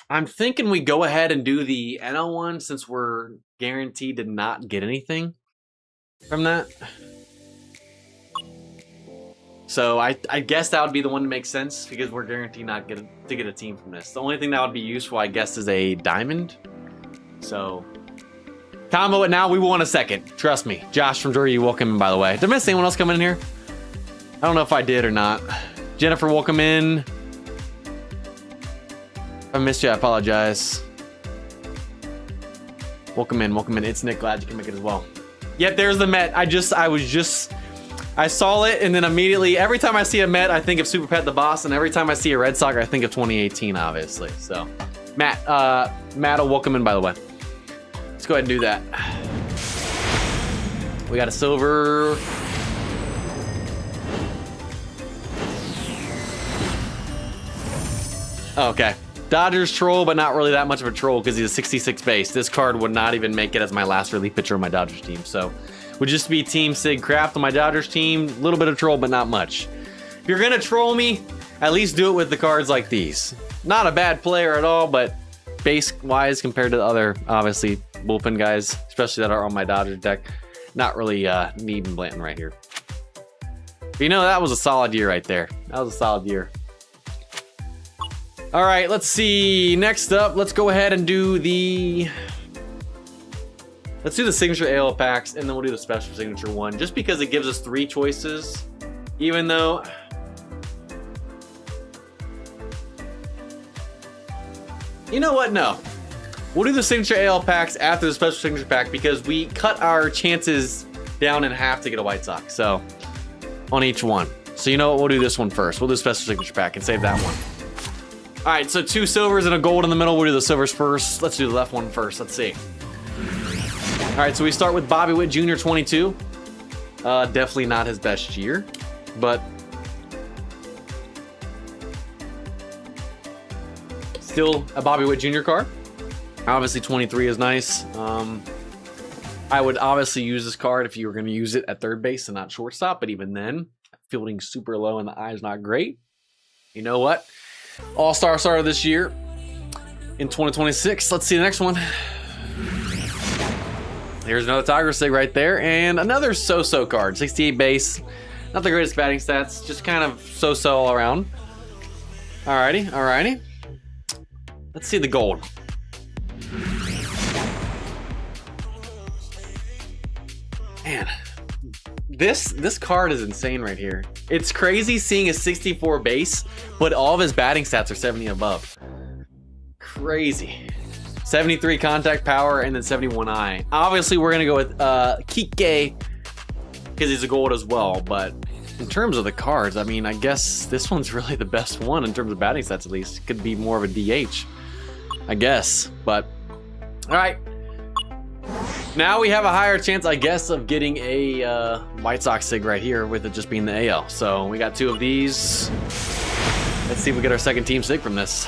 I'm thinking we go ahead and do the NL one since we're guaranteed to not get anything from that. So I guess that would be the one to make sense because we're guaranteed not to get a team from this. The only thing that would be useful, I guess, is a diamond. So combo it now. We will in a second. Trust me. Josh from Drury, you welcome in, by the way. Did I miss anyone else coming in here? I don't know if I did or not. Jennifer, welcome in. If I missed you, I apologize. Welcome in, welcome in. It's Nick, glad you can make it as well. Yep, there's the Met. I saw it, and then immediately, every time I see a Met, I think of Super Pet the Boss, and every time I see a Red Sox, I think of 2018, obviously. So, Matt will welcome in, by the way. Let's go ahead and do that. We got a silver. Oh, okay. Dodgers troll, but not really that much of a troll because he's a 66 base. This card would not even make it as my last relief pitcher on my Dodgers team. So would just be Team Sig Craft on my Dodgers team. A little bit of troll, but not much. If you're going to troll me, at least do it with the cards like these. Not a bad player at all, but base-wise compared to the other, obviously, bullpen guys, especially that are on my Dodgers deck, not really needing Blanton right here. But you know, that was a solid year right there. That was a solid year. All right, let's see. Next up, let's go ahead and do the... Let's do the signature AL packs, and then we'll do the special signature one, just because it gives us 3 choices, even though... You know what? No. We'll do the signature AL packs after the special signature pack because we cut our chances down in half to get a White Sox, so on each one. So you know what? We'll do this one first. We'll do the special signature pack and save that one. All right, so 2 silvers and a gold in the middle. We'll do the silvers first. Let's do the left one first. Let's see. All right, so we start with Bobby Witt Jr. 22. Definitely not his best year, but still a Bobby Witt Jr. card. Obviously, 23 is nice. I would obviously use this card if you were going to use it at third base and not shortstop, but even then, fielding super low and the eye is not great. You know what? All-star starter this year in 2026. Let's see the next one. Here's another Tiger Sig right there, and another so-so card. 68 base. Not the greatest batting stats, just kind of so-so all around. Alrighty, alrighty. Let's see the gold. Man, this card is insane right here. It's crazy seeing a 64 base, but all of his batting stats are 70 and above. Crazy. 73 contact power and then 71 eye. Obviously, we're gonna go with Kike because he's a gold as well. But in terms of the cards, I mean, I guess this one's really the best one in terms of batting stats. At least could be more of a DH, I guess. But all right. Now we have a higher chance, I guess, of getting a White Sox sig right here with it just being the AL. So we got 2 of these. Let's see if we get our second team sig from this.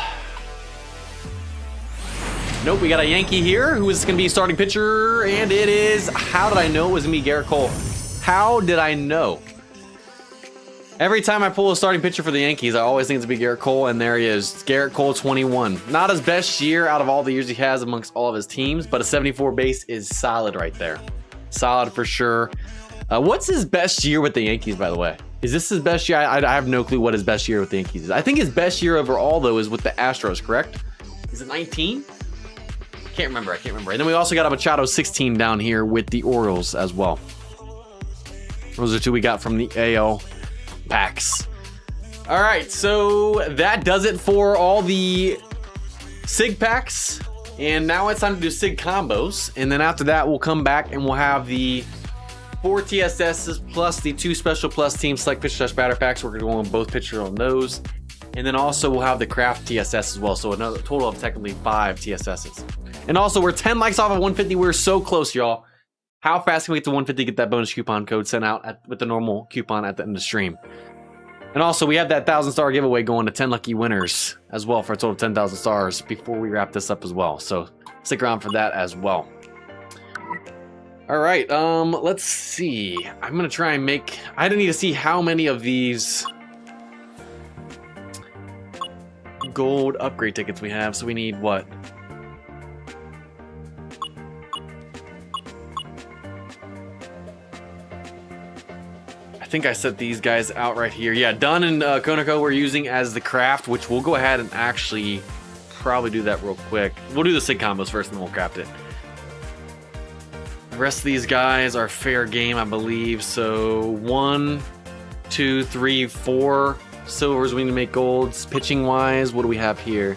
Nope, we got a Yankee here who is going to be starting pitcher, and it is, how did I know it was going to be Garrett Cole? How did I know? Every time I pull a starting pitcher for the Yankees, I always think it's going to be Garrett Cole, and there he is. Garrett Cole, 21. Not his best year out of all the years he has amongst all of his teams, but a 74 base is solid right there. Solid for sure. What's his best year with the Yankees, by the way? Is this his best year? I have no clue what his best year with the Yankees is. I think his best year overall, though, is with the Astros, correct? Is it 19? Can't remember. I can't remember. And then we also got a Machado 16 down here with the Orioles as well. Those are 2 we got from the AL packs. All right, so that does it for all the SIG packs. And now it's time to do SIG combos. And then after that, we'll come back and we'll have the 4 TSSs plus the 2 special plus team select pitcher / batter packs. We're going to go on both pitchers on those. And then also we'll have the craft TSS as well. So another total of technically 5 TSSs. And also we're 10 likes off of 150. We're so close, y'all. How fast can we get to 150? Get that bonus coupon code sent out with the normal coupon at the end of the stream. And also we have that 1,000-star giveaway going to 10 lucky winners as well for a total of 10,000 stars before we wrap this up as well. So stick around for that as well. All right, let's see. I'm gonna try and make, I don't need to see how many of these gold upgrade tickets we have. So we need what? I think I set these guys out right here. Yeah, Dunn and Konako we're using as the craft, which we'll go ahead and actually probably do that real quick. We'll do the SIG combos first and then we'll craft it. The rest of these guys are fair game, I believe. So 1, 2, 3, 4 silvers we need to make golds. Pitching wise, what do we have here?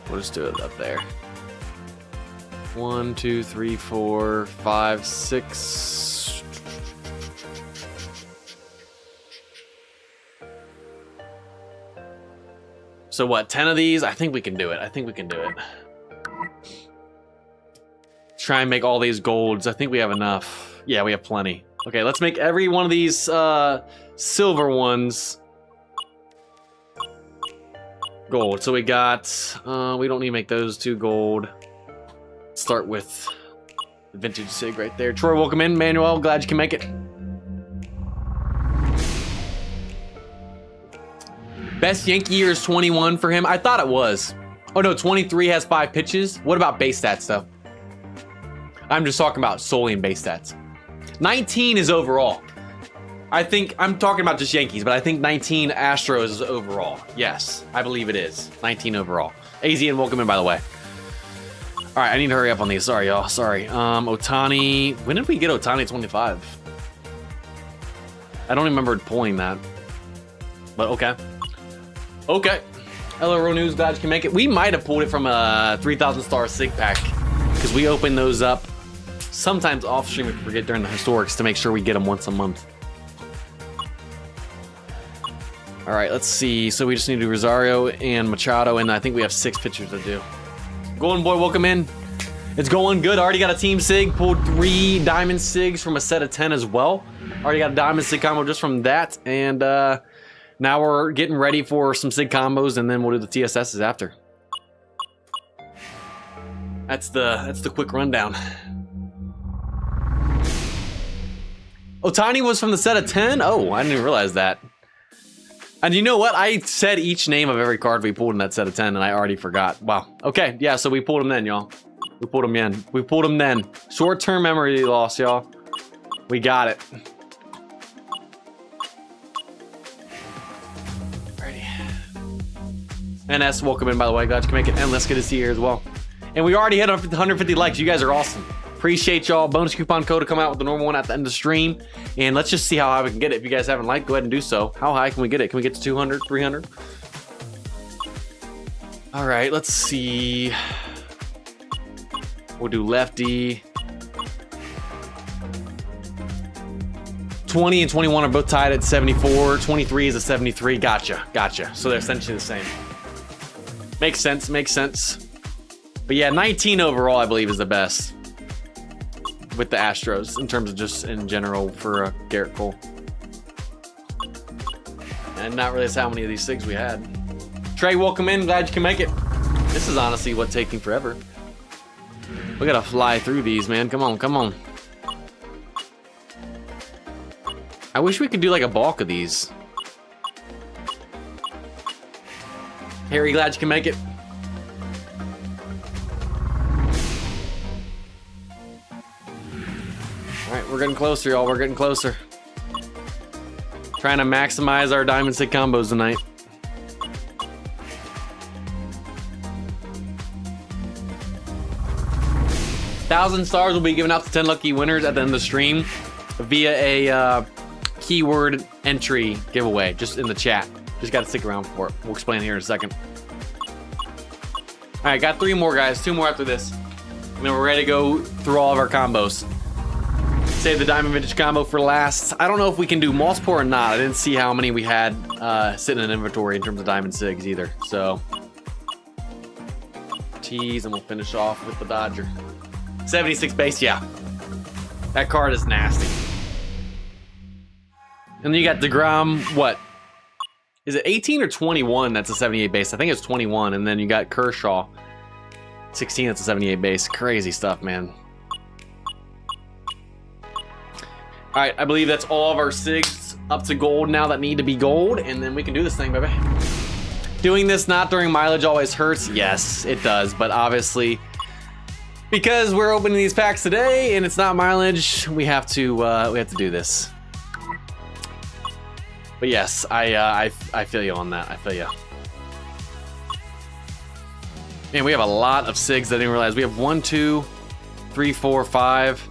We'll just do it up there. 1, 2, 3, 4, 5, 6. So what, 10 of these? I think we can do it. I think we can do it. Try and make all these golds. I think we have enough. Yeah, we have plenty. Okay, let's make every one of these silver ones gold. So we got, we don't need to make those 2 gold. Start with the vintage SIG right there. Troy, welcome in. Manuel, glad you can make it. Best Yankee year is 21 for him. I thought it was. Oh no, 23 has 5 pitches. What about base stats though? I'm just talking about solely in base stats. 19 is overall. I think, I'm talking about just Yankees, but I think 19 Astros is overall. Yes, I believe it is. 19 overall. AZ and welcome in, by the way. All right, I need to hurry up on these. Sorry, y'all. Sorry. Ohtani. When did we get Ohtani 25? I don't remember pulling that. But okay. Okay. LRO News, glad you can make it. We might have pulled it from a 3,000-star SIG pack because we open those up sometimes off stream if we forget during the historics to make sure we get them once a month. All right, let's see. So we just need to do Rosario and Machado, and I think we have 6 pitchers to do. Golden Boy, welcome in. It's going good. Already got a team SIG. Pulled 3 diamond SIGs from a set of 10 as well. Already got a diamond SIG combo just from that, and now we're getting ready for some SIG combos, and then we'll do the TSSs after. That's the quick rundown. Ohtani was from the set of 10? Oh, I didn't even realize that. And you know what? I said each name of every card we pulled in that set of 10, and I already forgot. Wow. Okay, yeah, so we pulled them then, y'all. We pulled them in. We pulled them then. Short-term memory loss, y'all. We got it. Alrighty. NS, welcome in, by the way. Glad you can make it. And let's get to see you here as well. And we already hit 150 likes. You guys are awesome. Appreciate y'all. Bonus coupon code to come out with the normal one at the end of the stream. And let's just see how high we can get it. If you guys haven't liked, go ahead and do so. How high can we get it? Can we get to 200, 300? All right, let's see. We'll do lefty. 20 and 21 are both tied at 74. 23 is a 73. Gotcha. So they're essentially the same. Makes sense, makes sense. But yeah, 19 overall, I believe, is the best with the Astros in terms of just in general for Garrett Cole. And not really how many of these SIGs we had. Trey, welcome in. Glad you can make it. This is honestly what's taking forever. We gotta fly through these, man. Come on, come on. I wish we could do like a bulk of these. Harry, glad you can make it. Alright, we're getting closer, y'all. We're getting closer. Trying to maximize our diamond stick combos tonight. $1,000 stars will be given out to 10 lucky winners at the end of the stream via a keyword entry giveaway just in the chat. Just got to stick around for it. We'll explain here in a second. All right, got 3 more, guys. 2 more after this. And then we're ready to go through all of our combos. Save the diamond vintage combo for last. I don't know if we can do moss pour or not. I didn't see how many we had sitting in inventory in terms of diamond SIGs either. So tease, and we'll finish off with the Dodger. 76 base, yeah. That card is nasty. And then you got DeGrom, what? Is it 18 or 21 that's a 78 base? I think it's 21. And then you got Kershaw, 16 that's a 78 base. Crazy stuff, man. All right, I believe that's all of our SIGs up to gold now that need to be gold. And then we can do this thing, baby. Doing this not during mileage always hurts. Yes, it does. But obviously, because we're opening these packs today and it's not mileage, we have to do this. But yes, I feel you on that. I feel you. Man, we have a lot of SIGs that I didn't realize. We have 1, 2, 3, 4, 5.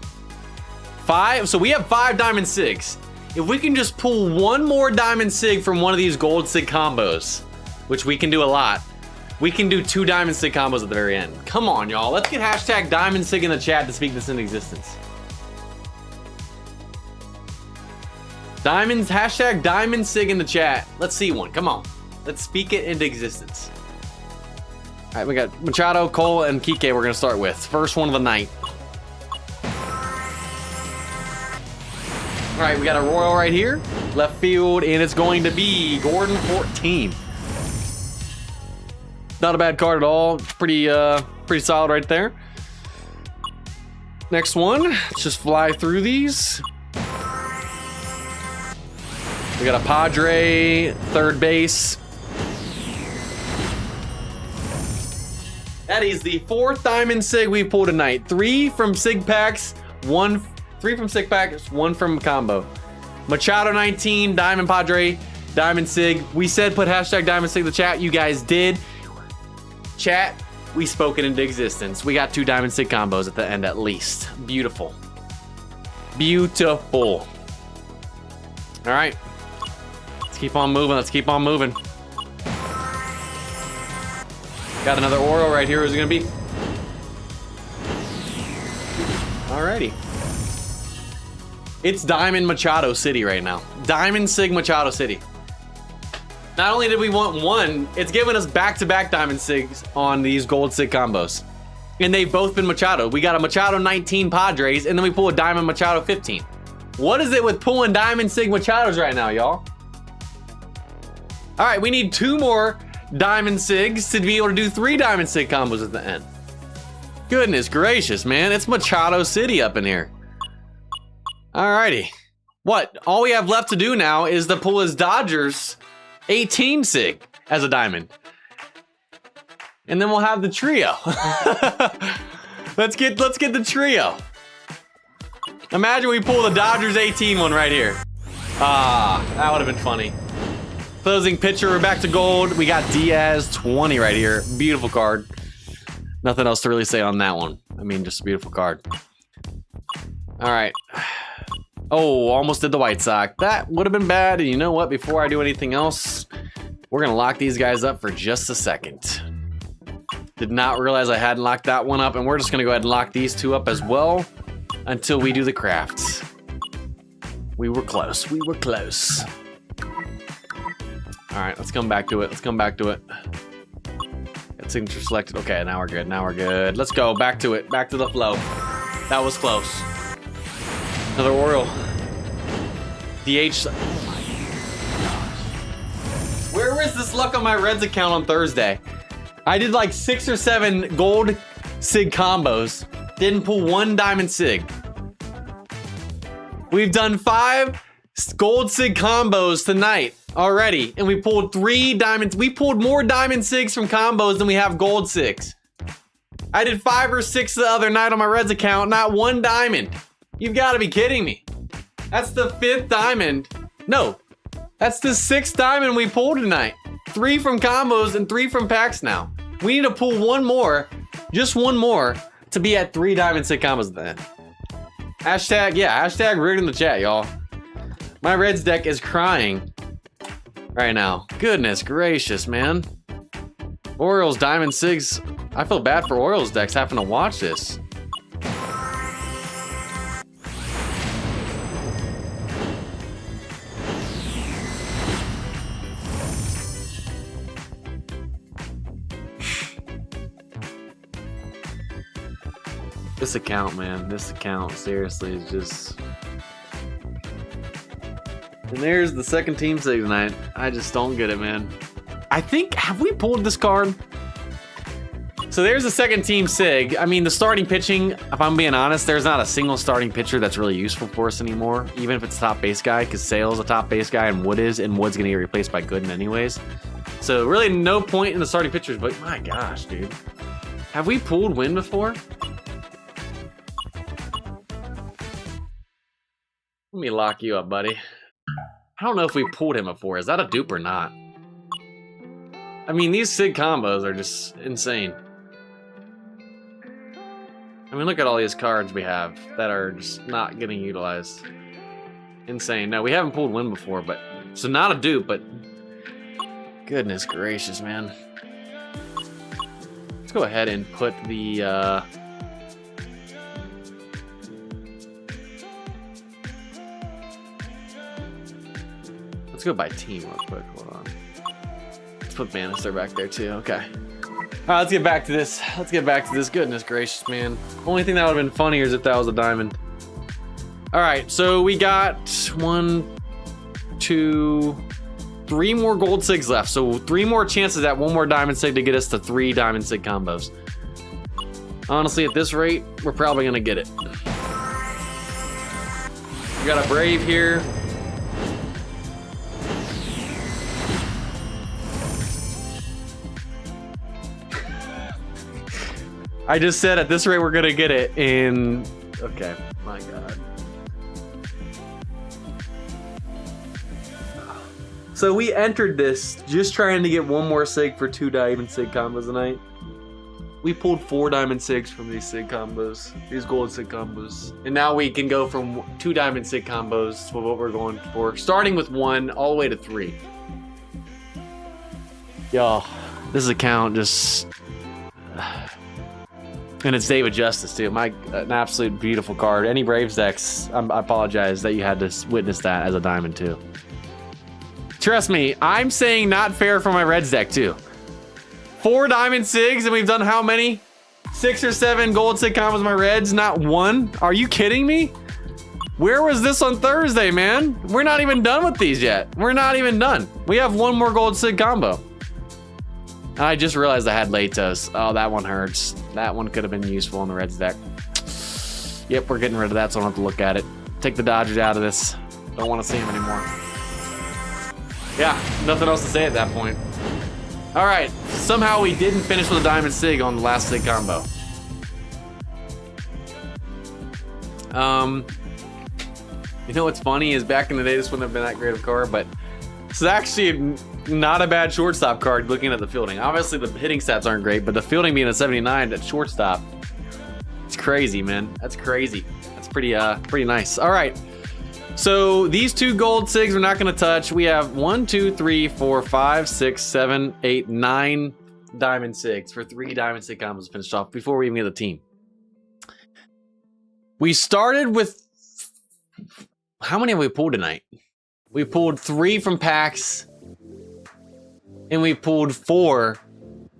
5. So we have 5 diamond SIGs. If we can just pull one more diamond SIG from one of these gold SIG combos, which we can do a lot, we can do 2 diamond SIG combos at the very end. Come on, y'all. Let's get hashtag diamond SIG in the chat to speak this into existence. Hashtag diamond SIG in the chat. Let's see one. Come on. Let's speak it into existence. All right, we got Machado, Cole, and Kike we're going to start with. First one of the night. All right, we got a Royal right here. Left field, and it's going to be Gordon 14. Not a bad card at all. Pretty solid right there. Next one. Let's just fly through these. We got a Padre, third base. That is the 4th diamond SIG we pulled tonight. 3 from SIG packs, 3 from SIG packs, 1 from combo. Machado 19, Diamond Padre, Diamond SIG. We said put hashtag Diamond SIG in the chat. You guys did. Chat, we spoke it into existence. We got 2 Diamond SIG combos at the end at least. Beautiful. Beautiful. All right. Let's keep on moving. Let's keep on moving. Got another Oro right here. Who's it going to be? Alrighty. It's Diamond Machado City right now. Diamond SIG Machado City. Not only did we want 1, it's given us back-to-back Diamond SIGs on these gold SIG combos. And they've both been Machado. We got a Machado 19 Padres, and then we pull a Diamond Machado 15. What is it with pulling Diamond SIG Machados right now, y'all? All right, we need 2 more Diamond SIGs to be able to do 3 Diamond SIG combos at the end. Goodness gracious, man. It's Machado City up in here. Alrighty. What? All we have left to do now is to pull his Dodgers 18 SIG as a diamond. And then we'll have the trio. Let's get the trio. Imagine we pull the Dodgers 18 one right here. Ah, that would have been funny. Closing pitcher, we're back to gold. We got Diaz 20 right here. Beautiful card. Nothing else to really say on that one. I mean, just a beautiful card. All right. Oh, almost did the White Sox. That would have been bad. And you know what? Before I do anything else, we're going to lock these guys up for just a second. Did not realize I hadn't locked that one up. And we're just going to go ahead and lock these 2 up as well until we do the crafts. We were close. We were close. All right, let's come back to it. Let's come back to it. Got signature selected. Okay, now we're good. Now we're good. Let's go. Back to it. Back to the flow. That was close. Another Oriole. DH. Oh my gosh. Where was this luck on my Reds account on Thursday? I did like 6 or 7 gold sig combos. Didn't pull 1 diamond sig. We've done 5 gold sig combos tonight already, and we pulled 3 diamonds. We pulled more diamond sigs from combos than we have gold sigs. I did 5 or 6 the other night on my Reds account, not 1 diamond. You've got to be kidding me. That's the 5th diamond. No, that's the 6th diamond we pulled tonight. 3 from combos and 3 from packs now. We need to pull 1 more, just 1 more, to be at 3 diamond sig combos then. Hashtag, yeah, hashtag rigged in the chat, y'all. My Reds deck is crying right now. Goodness gracious, man. Orioles, Diamond Sigs. I feel bad for Orioles decks having to watch this. This account, man, this account, seriously, is just... And there's the second team sig tonight. I just don't get it, man. I think, have we pulled this card? So there's the second team sig. I mean, the starting pitching, if I'm being honest, there's not a single starting pitcher that's really useful for us anymore, even if it's a top base guy, because Sale's a top base guy and Wood is, and Wood's gonna get replaced by Gooden anyways. So really no point in the starting pitchers, but my gosh, dude. Have we pulled Win before? Let me lock you up, buddy. I don't know if we pulled him before. Is that a dupe or not? I mean, these sig combos are just insane. I mean, look at all these cards we have that are just not getting utilized. Insane. No, we haven't pulled Win before, but... So not a dupe, but... Goodness gracious, man. Let's go ahead and put the... Let's go by team real quick. Hold on. Let's put Bannister back there too. Okay. All right, let's get back to this. Let's get back to this. Goodness gracious, man. Only thing that would have been funnier is if that was a diamond. All right, so we got 1, 2, 3 more gold sigs left. So 3 more chances at 1 more diamond sig to get us to 3 diamond sig combos. Honestly, at this rate, we're probably gonna get it. We got a Brave here. I just said at this rate we're gonna get it in... Okay, my god. So we entered this just trying to get 1 more sig for 2 diamond sig combos tonight. We pulled 4 diamond sigs from these sig combos, these gold sig combos. And now we can go from 2 diamond sig combos to what we're going for, starting with 1 all the way to 3. Y'all, this account just... And it's David Justice too. An absolute beautiful card. Any Braves decks, I apologize that you had to witness that as a diamond too. Trust me, I'm saying not fair for my Reds deck too. 4 diamond sigs and we've done how many? 6 or 7 gold sig combos with my Reds, not 1? Are you kidding me? Where was this on Thursday, man? We're not even done with these yet. We're not even done. We have 1 more gold sig combo. I just realized I had Latos. Oh, that one hurts. That one could have been useful on the Reds deck. Yep, we're getting rid of that, so I don't have to look at it. Take the Dodgers out of this. Don't want to see them anymore. Yeah, nothing else to say at that point. All right, somehow we didn't finish with a diamond sig on the last sig combo. You know what's funny is back in the day, this wouldn't have been that great of a card, but this is actually not a bad shortstop card looking at the fielding. Obviously, the hitting stats aren't great, but the fielding being a 79 at shortstop, it's crazy, man. That's crazy. That's pretty nice. All right. So these 2 gold sigs we're not going to touch. We have 1, 2, 3, 4, 5, 6, 7, 8, 9 diamond sigs for 3 diamond sig combos finished off before we even get the team. We started with How many have we pulled tonight? We pulled 3 from packs. And we pulled 4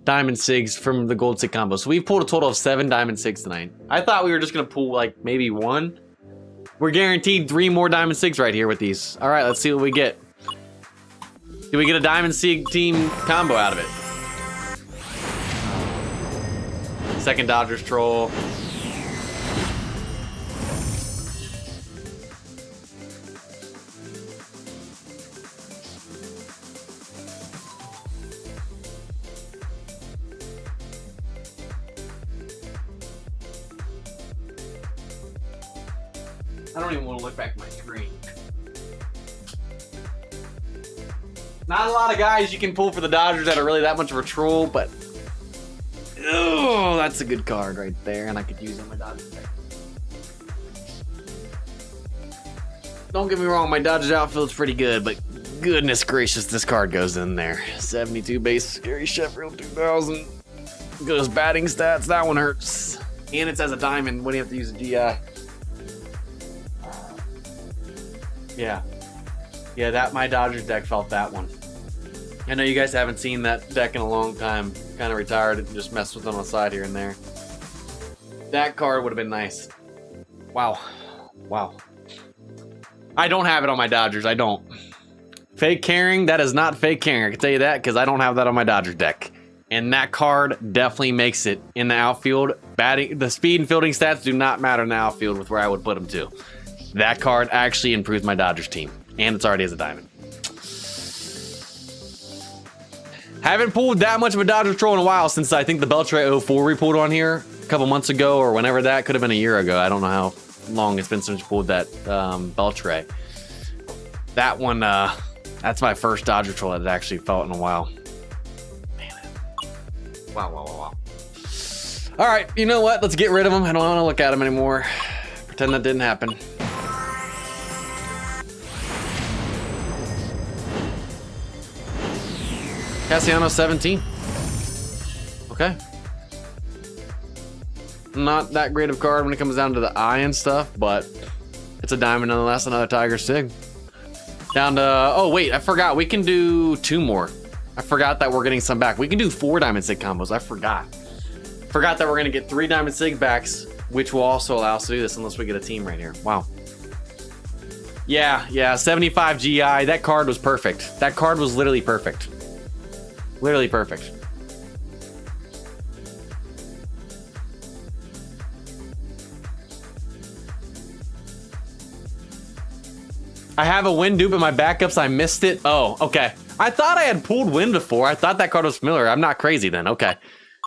Diamond Sigs from the Gold Sig combo. So we've pulled a total of 7 Diamond Sigs tonight. I thought we were just gonna pull like maybe 1. We're guaranteed 3 more Diamond Sigs right here with these. All right, let's see what we get. Did we get a Diamond Sig team combo out of it? Second Dodgers troll. I don't even want to look back at my screen. Not a lot of guys you can pull for the Dodgers that are really that much of a troll, but oh, that's a good card right there, and I could use it on my Dodgers deck. Don't get me wrong, my Dodgers outfield's pretty good, but goodness gracious, this card goes in there. 72 base, Gary Sheffield 2000. Goes batting stats, that one hurts. And it's as a diamond when you have to use a GI. Yeah, that my Dodgers deck felt that one. I know you guys haven't seen that deck in a long time. Kind of retired and just messed with it on the side here and there. That card would have been nice. Wow. I don't have it on my Dodgers. I don't. Fake caring, that is not fake caring. I can tell you that because I don't have that on my Dodgers deck. And that card definitely makes it in the outfield. Batting, the speed and fielding stats do not matter in the outfield with where I would put them to. That card actually improves my Dodgers team. And it's already as a diamond. Haven't pulled that much of a Dodgers troll in a while since I think the Beltre 04 we pulled on here a couple months ago or whenever that could have been a year ago. I don't know how long it's been since we pulled that Beltre. That one, that's my first Dodger troll that it actually felt in a while. Man. Wow. All right, you know what? Let's get rid of them. I don't want to look at them anymore. Pretend that didn't happen. Cassiano 17. Okay. Not that great of a card when it comes down to the eye and stuff, but it's a diamond nonetheless. Another Tiger Sig. Down to, oh wait, I forgot. We can do 2 more. I forgot that we're getting some back. We can do 4 Diamond Sig combos. I forgot. Forgot that we're gonna get 3 Diamond Sig backs, which will also allow us to do this unless we get a team right here. Wow. Yeah, 75 GI. That card was perfect. That card was literally perfect. Literally perfect. I have a Wind dupe in my backups. I missed it. Oh, okay. I thought I had pulled Wind before. I thought that card was familiar. I'm not crazy then. Okay.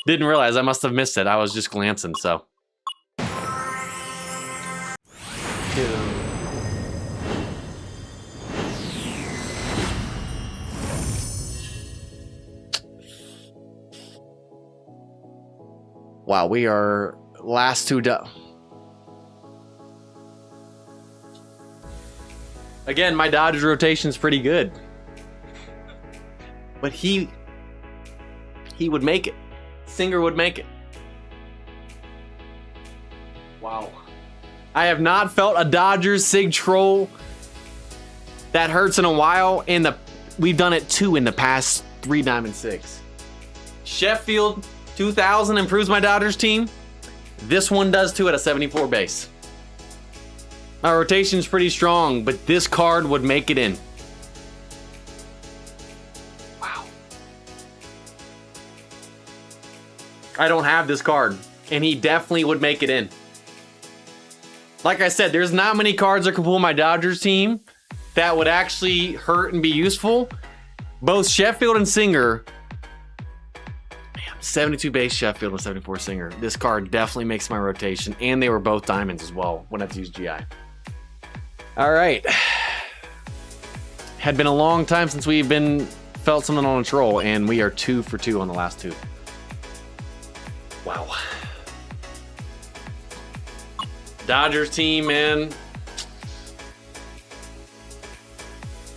Didn't realize I must have missed it. I was just glancing, so. Wow, we are last 2 down. Again, my Dodgers rotation's pretty good. But he would make it. Singer would make it. Wow. I have not felt a Dodgers Sig troll that hurts in a while. We've done it 2 in the past 3 Diamond Sigs. Sheffield 2000 improves my Dodgers team. This one does too at a 74 base. My rotation's pretty strong, but this card would make it in. Wow. I don't have this card, and he definitely would make it in. Like I said, there's not many cards that can pull my Dodgers team that would actually hurt and be useful. Both Sheffield and Singer. 72 base Sheffield and 74 Singer. This card definitely makes my rotation, and they were both diamonds as well when I had to use GI. All right. Had been a long time since we've felt something on a troll, and we are 2 for 2 on the last 2. Wow. Dodgers team, man.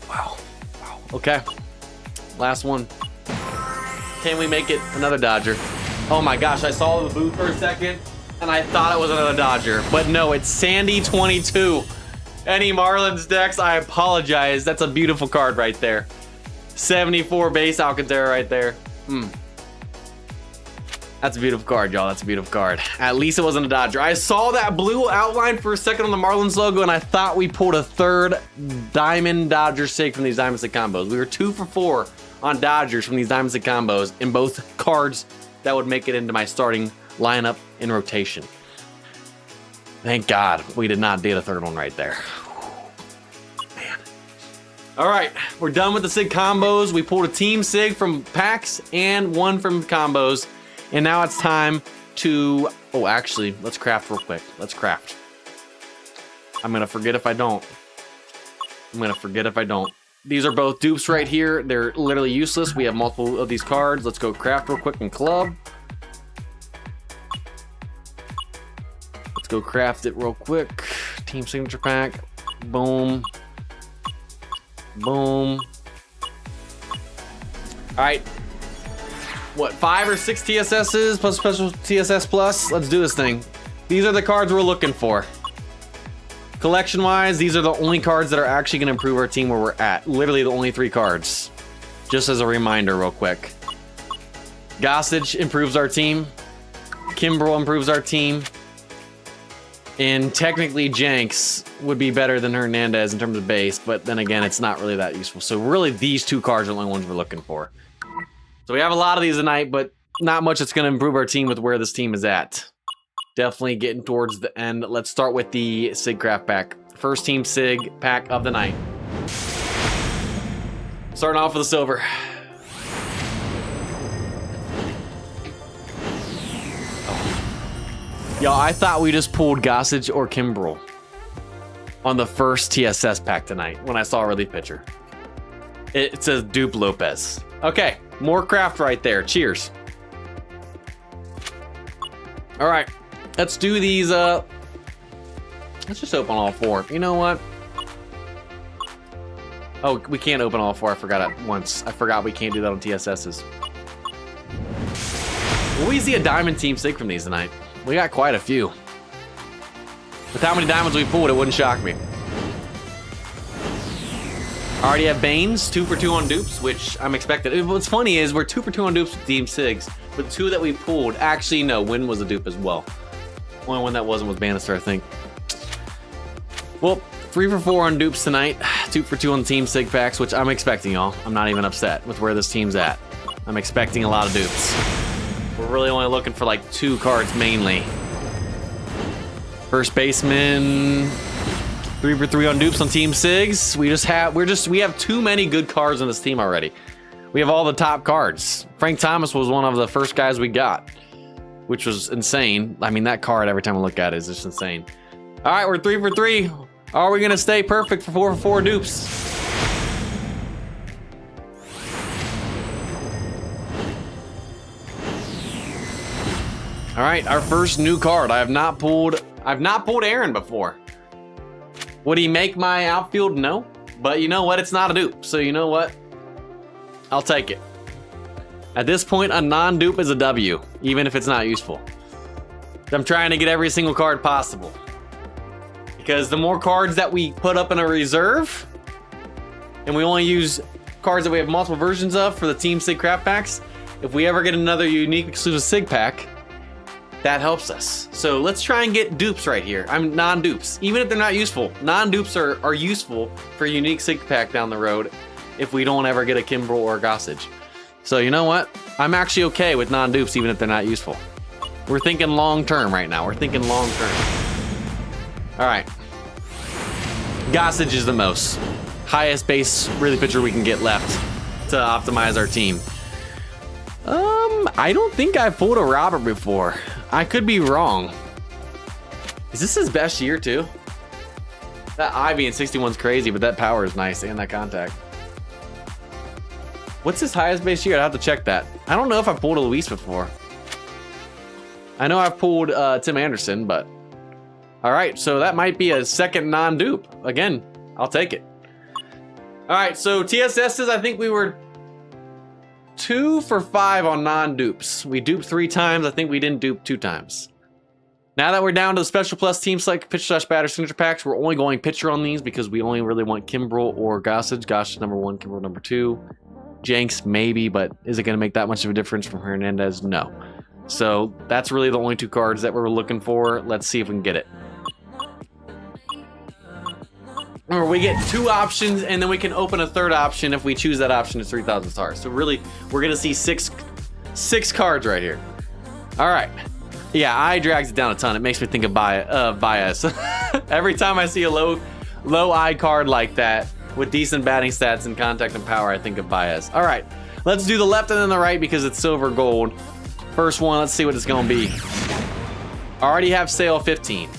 Wow. Okay. Last one. Can we make it another Dodger? Oh my gosh, I saw the booth for a second and I thought it was another Dodger, but no, it's Sandy 22. Any Marlins decks, I apologize. That's a beautiful card right there. 74 base Alcantara right there. That's a beautiful card, y'all. That's a beautiful card. At least it wasn't a Dodger. I saw that blue outline for a second on the Marlins logo, and I thought we pulled a third Diamond Dodger sig from these Diamond Sig combos. We were 2 for 4 on Dodgers from these Diamond Sig combos in both cards that would make it into my starting lineup in rotation. Thank God we did not get a third one right there. Man. All right, we're done with the Sig combos. We pulled a Team Sig from packs and one from combos. And now it's time to, oh, actually, let's craft real quick. Let's craft. I'm gonna forget if I don't. These are both dupes right here. They're literally useless. We have multiple of these cards. Let's go craft real quick in club. Let's go craft it real quick. Team signature pack. Boom. Boom. All right. What, 5 or 6 TSSs plus special TSS plus? Let's do this thing. These are the cards we're looking for. Collection wise, these are the only cards that are actually going to improve our team where we're at. Literally the only 3 cards. Just as a reminder real quick. Gossage improves our team. Kimbrel improves our team. And technically Jenks would be better than Hernandez in terms of base, but then again, it's not really that useful. So really these 2 cards are the only ones we're looking for. So we have a lot of these tonight, but not much that's going to improve our team with where this team is at. Definitely getting towards the end. Let's start with the Sig Craft pack. First Team Sig pack of the night. Starting off with the silver. Oh. Y'all, I thought we just pulled Gossage or Kimbrel on the first TSS pack tonight when I saw a relief pitcher. It says Dupe Lopez. Okay. More craft right there. Cheers. All right, let's do these. Let's just open all 4. You know what? Oh, we can't open all 4. I forgot it once. I forgot we can't do that on TSSs. Will we see a Diamond Team Sig from these tonight? We got quite a few. With how many diamonds we pulled, it wouldn't shock me. I already have Baines, 2 for 2 on dupes, which I'm expecting. What's funny is we're 2 for 2 on dupes with Team Sigs, but 2 that we pulled. Actually, no, Win was a dupe as well. Only one that wasn't was Bannister, I think. Well, 3 for 4 on dupes tonight. 2 for 2 on Team Sig packs, which I'm expecting, y'all. I'm not even upset with where this team's at. I'm expecting a lot of dupes. We're really only looking for like 2 cards mainly. First baseman. 3 for 3 on dupes on Team Sigs. We have too many good cards on this team already. We have all the top cards. Frank Thomas was one of the first guys we got, which was insane. I mean, that card, every time I look at it, is just insane. All right, we're 3 for 3. Are we gonna stay perfect for 4 for 4 dupes? All right, our first new card. I've not pulled Aaron before. Would he make my outfield? No. But you know what? It's not a dupe. So you know what? I'll take it. At this point, a non-dupe is a W, even if it's not useful. I'm trying to get every single card possible. Because the more cards that we put up in a reserve, and we only use cards that we have multiple versions of for the Team Sig craft packs, if we ever get another unique exclusive Sig pack, that helps us. So let's try and get dupes right here. I'm non-dupes. Even if they're not useful, non-dupes are useful for a unique Sig pack down the road if we don't ever get a Kimbrel or a Gossage. So you know what? I'm actually okay with non-dupes even if they're not useful. We're thinking long-term right now. We're thinking long-term. All right. Gossage is the most highest base really pitcher we can get left to optimize our team. I don't think I've pulled a Robert before. I could be wrong. Is this his best year too? That Ivy in 61's crazy, but that power is nice and that contact. What's his highest base year? I'd have to check that. I don't know if I've pulled a Luis before. I know I've pulled Tim Anderson, but all right, so that might be a second non-dupe. Again, I'll take it. All right, so TSSs, I think we were 2 for 5 on non-dupes. We duped 3 times. I think we didn't dupe 2 times. Now that we're down to the Special Plus Team Select Pitcher / Batter Signature Packs, we're only going pitcher on these because we only really want Kimbrel or Gossage. Gossage number 1, Kimbrel number 2. Jenks, maybe, but is it going to make that much of a difference from Hernandez? No. So that's really the only 2 cards that we're looking for. Let's see if we can get it. Or we get 2 options, and then we can open a 3rd option if we choose that option to 3,000 stars. So really, we're going to see six cards right here. All right. Yeah, I drags it down a ton. It makes me think of bias. Every time I see a low I card like that with decent batting stats and contact and power, I think of bias. All right, let's do the left and then the right because it's silver gold. First one, let's see what it's gonna be. I already have Sale 15.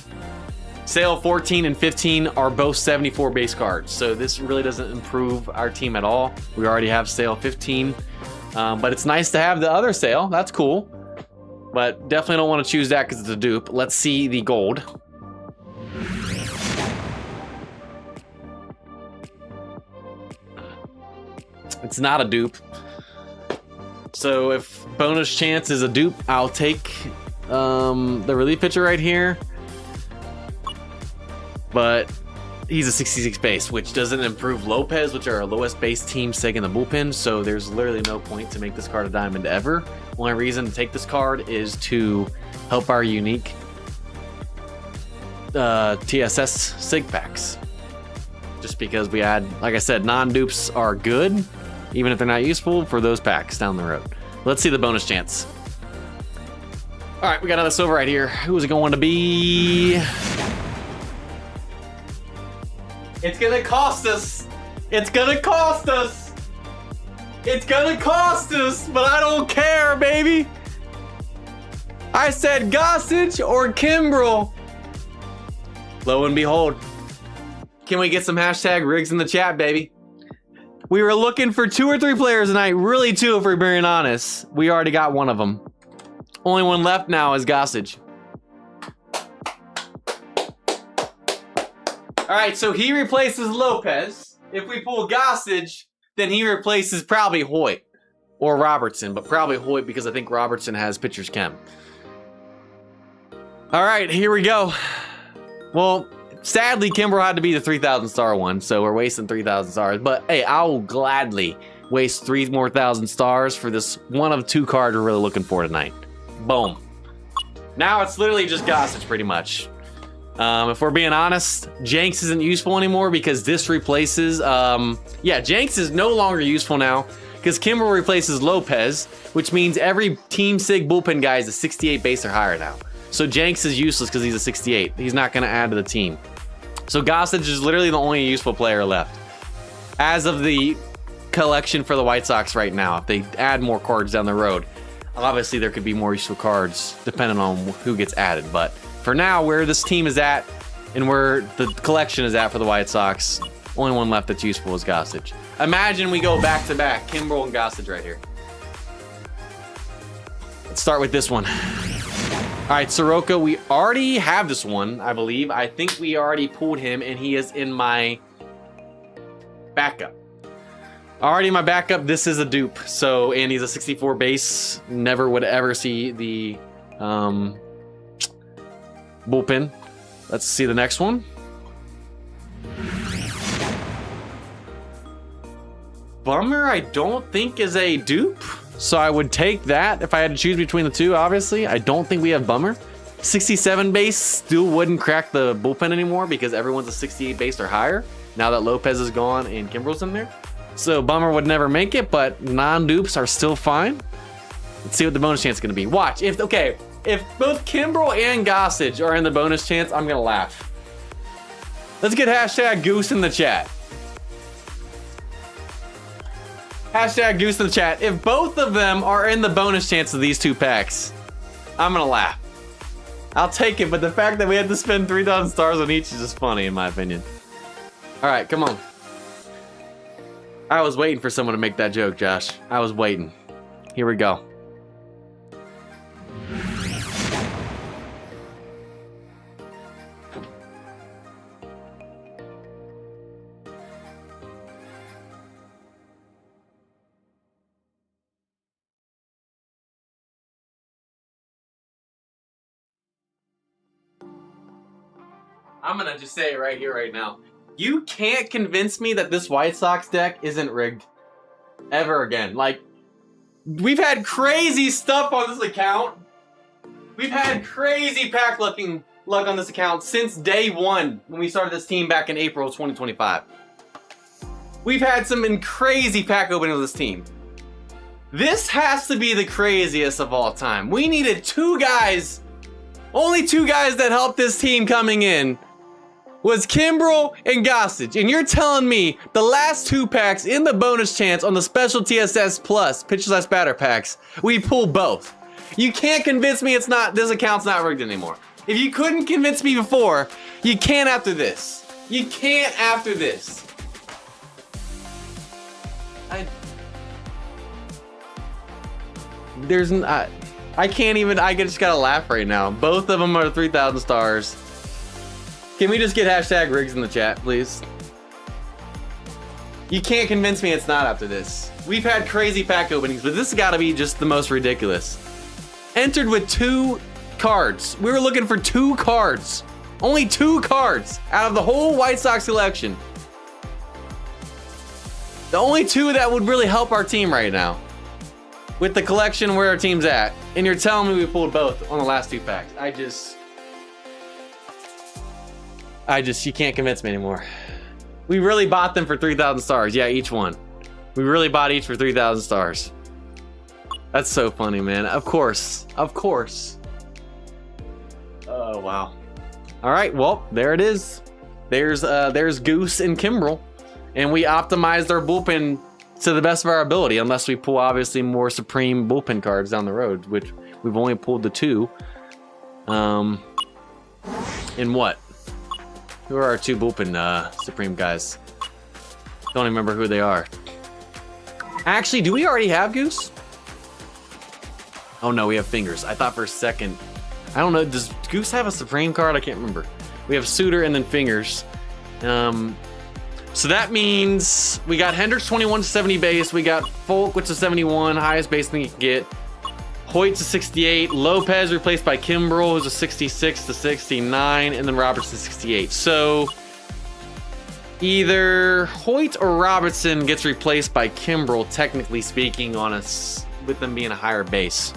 Sale 14 and 15 are both 74 base cards, so this really doesn't improve our team at all. We already have Sale 15, but it's nice to have the other Sale. That's cool. But definitely don't want to choose that because it's a dupe. Let's see the gold. It's not a dupe. So if bonus chance is a dupe, I'll take the relief pitcher right here. But he's a 66 base, which doesn't improve Lopez, which are our lowest base team seg in the bullpen. So there's literally no point to make this card a diamond ever. Only reason to take this card is to help our unique TSS sig packs. Just because we add, like I said, non-dupes are good, even if they're not useful for those packs down the road. Let's see the bonus chance. All right, we got another silver right here. Who is it going to be? It's gonna cost us. It's gonna cost us. It's gonna cost us, but I don't care, baby. I said Gossage or Kimbrel. Lo and behold. Can we get some hashtag rigs in the chat, baby? We were looking for 2 or 3 players tonight. Really 2 if we're being honest. We already got one of them. Only one left now is Gossage. All right, so he replaces Lopez. If we pull Gossage, then he replaces probably Hoyt or Robertson, but probably Hoyt because I think Robertson has pitcher's chem. All right, here we go. Well, sadly, Kimbrel had to be the 3,000 star one, so we're wasting 3,000 stars. But hey, I'll gladly waste 3 more thousand stars for this one of 2 cards we're really looking for tonight. Boom. Now it's literally just Gossage pretty much. If we're being honest, Jenks isn't useful anymore because this replaces, yeah, Jenks is no longer useful now because Kimbrel replaces Lopez, which means every Team Sig bullpen guy is a 68 base or higher now. So Jenks is useless because he's a 68. He's not going to add to the team. So Gossage is literally the only useful player left as of the collection for the White Sox right now. If they add more cards down the road, obviously there could be more useful cards depending on who gets added, but for now, where this team is at and where the collection is at for the White Sox, only one left that's useful is Gossage. Imagine we go back to back, Kimbrel and Gossage right here. Let's start with this one. All right, Soroka, we already have this one, I believe. I think we already pulled him and he is in my backup. Already in my backup, this is a dupe. So, and he's a 64 base. Never would ever see the bullpen. Let's see the next one. Bummer, I don't think is a dupe. So I would take that if I had to choose between the 2, obviously. I don't think we have Bummer. 67 base still wouldn't crack the bullpen anymore because everyone's a 68 base or higher now that Lopez is gone and Kimbrel's in there. So Bummer would never make it, but non-dupes are still fine. Let's see what the bonus chance is going to be. Watch. If both Kimbrel and Gossage are in the bonus chance, I'm going to laugh. Let's get hashtag Goose in the chat. Hashtag Goose in the chat. If both of them are in the bonus chance of these 2 packs, I'm going to laugh. I'll take it, but the fact that we had to spend 3,000 stars on each is just funny, in my opinion. All right, come on. I was waiting for someone to make that joke, Josh. I was waiting. Here we go. I'm gonna just say it right here, right now. You can't convince me that this White Sox deck isn't rigged ever again. Like, we've had crazy stuff on this account. We've had crazy pack luck on this account since day one when we started this team back in April of 2025. We've had some crazy pack openings with this team. This has to be the craziest of all time. We needed two guys, only two guys that helped this team coming in was Kimbrel and Gossage. And you're telling me the last two packs in the bonus chance on the special TSS plus pitcher / batter packs, we pull both. You can't convince me this account's not rigged anymore. If you couldn't convince me before, you can't after this. You can't after this. I can't even, I just gotta laugh right now. Both of them are 3,000 stars. Can we just get hashtag rigs in the chat, please? You can't convince me it's not after this. We've had crazy pack openings, but this has gotta be just the most ridiculous. Entered with 2 cards. We were looking for 2 cards. Only 2 cards out of the whole White Sox collection. The only 2 that would really help our team right now. With the collection where our team's at. And you're telling me we pulled both on the last 2 packs. You can't convince me anymore. We really bought them for 3,000 stars. Yeah, each one. We really bought each for 3,000 stars. That's so funny, man. Of course. Of course. Oh, wow. All right, well, there it is. There's Goose and Kimbrel. And we optimized our bullpen to the best of our ability, unless we pull, obviously, more Supreme bullpen cards down the road, which we've only pulled the 2. In what? Who are our 2 bullpen Supreme guys? Don't even remember who they are. Actually, do we already have Goose? Oh no, we have Fingers. I thought for a second. I don't know, does Goose have a Supreme card? I can't remember. We have Suitor and then Fingers. So that means we got Hendricks 21 to 70 base. We got Folk, which is 71, highest base thing you can get. Hoyt's a 68. Lopez replaced by Kimbrel, who's a 66 to 69, and then Robertson 68. So either Hoyt or Robertson gets replaced by Kimbrel, technically speaking, with them being a higher base.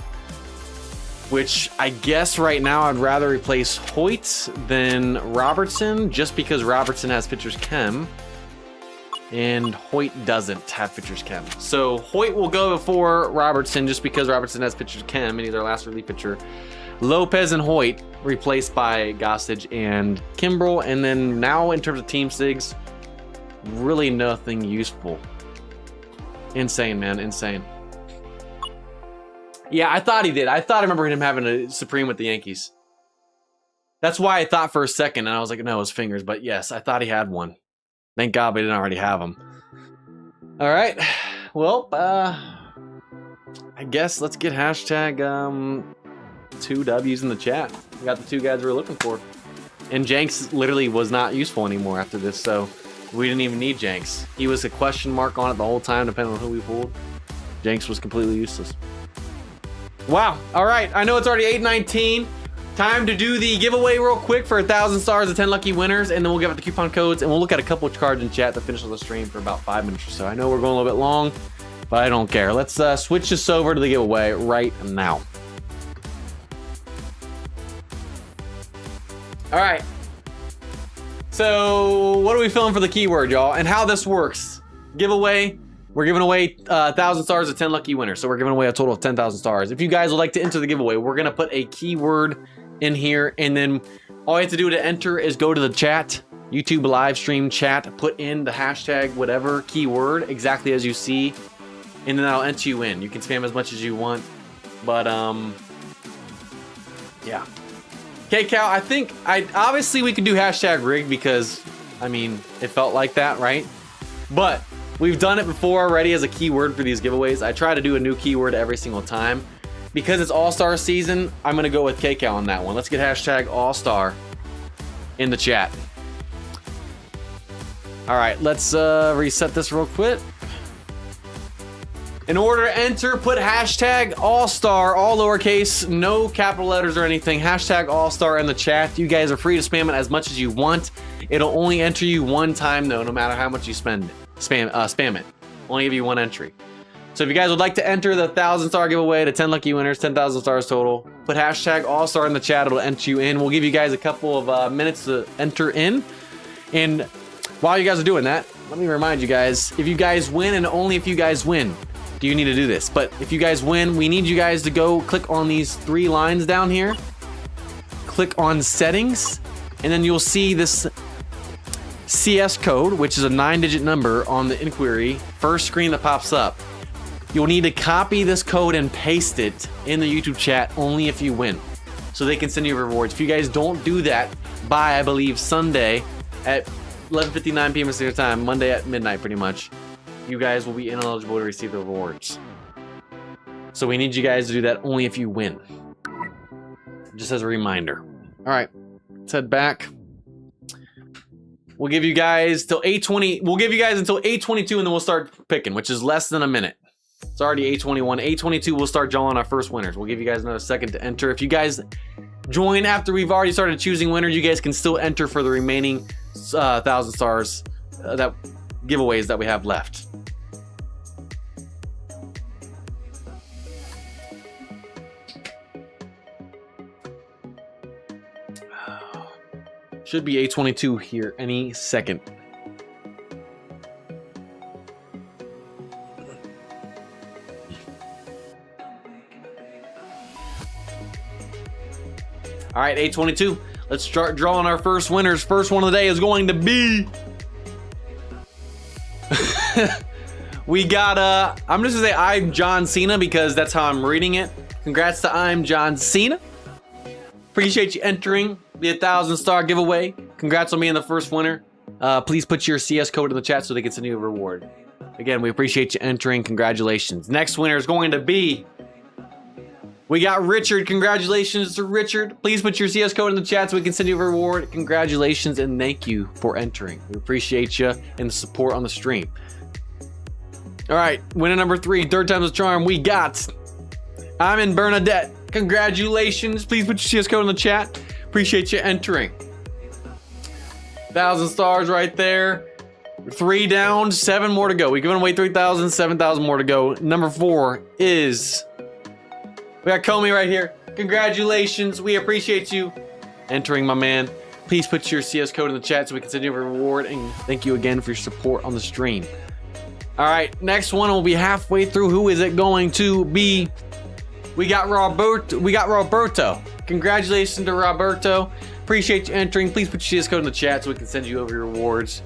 Which I guess right now I'd rather replace Hoyt than Robertson, just because Robertson has pitcher's chem. And Hoyt doesn't have pitcher's chem. So Hoyt will go before Robertson just because Robertson has pitcher's chem and he's our last relief pitcher. Lopez and Hoyt replaced by Gossage and Kimbrel. And then now in terms of team sigs, really nothing useful. Insane, man, insane. Yeah, I thought he did. I remember him having a Supreme with the Yankees. That's why I thought for a second, and I was like, no, it was Fingers. But yes, I thought he had one. Thank God we didn't already have him. All right. Well, I guess let's get hashtag 2 W's in the chat. We got the 2 guys we were looking for. And Jenks literally was not useful anymore after this, so we didn't even need Jenks. He was a question mark on it the whole time, depending on who we pulled. Jenks was completely useless. Wow. All right. I know it's already 8:19. Time to do the giveaway real quick for 1,000 stars of 10 lucky winners, and then we'll give out the coupon codes, and we'll look at a couple of cards in chat to finish the stream for about 5 minutes or so. I know we're going a little bit long, but I don't care. Let's switch this over to the giveaway right now. All right. So what are we filling for the keyword, y'all? And how this works. Giveaway. We're giving away 1,000 stars of 10 lucky winners. So we're giving away a total of 10,000 stars. If you guys would like to enter the giveaway, we're going to put a keyword in here. And then all you have to do to enter is go to the chat, YouTube live stream chat, put in the hashtag, whatever keyword, exactly as you see. And then that'll enter you in. You can spam as much as you want. But, yeah. Okay, Cal, I think, obviously we could do hashtag rigged because, I mean, it felt like that, right? But we've done it before already as a keyword for these giveaways. I try to do a new keyword every single time. Because it's All-Star season, I'm going to go with KCal on that one. Let's get hashtag All-Star in the chat. All right, let's reset this real quick. In order to enter, put hashtag all-star, all lowercase, no capital letters or anything. Hashtag all-star in the chat. You guys are free to spam it as much as you want. It'll only enter you one time though, no matter how much you spend it. Spam it. Only give you one entry. So if you guys would like to enter the 1,000-star giveaway to 10 lucky winners, 10,000 stars total, put hashtag all-star in the chat. It'll enter you in. We'll give you guys a couple of minutes to enter in. And while you guys are doing that, let me remind you guys, if you guys win and only if you guys win, do you need to do this. But if you guys win, we need you guys to go click on these 3 lines down here. Click on settings, and then you'll see this CS code, which is a 9-digit number on the inquiry, first screen that pops up. You'll need to copy this code and paste it in the YouTube chat only if you win, so they can send you rewards. If you guys don't do that by, I believe, Sunday at 11:59 p.m. Standard Time, Monday at midnight pretty much, you guys will be ineligible to receive the rewards. So we need you guys to do that only if you win. Just as a reminder. All right, let's head back. We'll give you guys till 8:20. We'll give you guys until 8:22, and then we'll start picking, which is less than a minute. It's already 8:21. 8:22, we'll start drawing our first winners. We'll give you guys another second to enter. If you guys join after we've already started choosing winners, you guys can still enter for the remaining 1,000 stars that giveaways that we have left. Should be 8:22 here any second. All right, 8:22. Let's start drawing our first winners. First one of the day is going to be we got I'm just gonna say I'm John Cena because that's how I'm reading it. Congrats to I'm John Cena. Appreciate you entering the 1,000-star giveaway. Congrats on being the first winner. Please put your CS code in the chat so they can send you a reward. Again, we appreciate you entering. Congratulations. Next winner is going to be, we got Richard. Congratulations to Richard. Please put your CS code in the chat so we can send you a reward. Congratulations and thank you for entering. We appreciate you and the support on the stream. All right, winner number 3, third time's a charm. We got I'm in Bernadette. Congratulations. Please put your CS code in the chat. Appreciate you entering. 1,000 stars right there. 3 down, 7 more to go. We're giving away 3,000, 7,000 more to go. Number 4 is, we got Comey right here. Congratulations. We appreciate you entering, my man. Please put your CS code in the chat so we can send you a reward. And thank you again for your support on the stream. All right, next one will be halfway through. Who is it going to be? We got Roberto. Congratulations to Roberto. Appreciate you entering. Please put your CS code in the chat so we can send you over your rewards.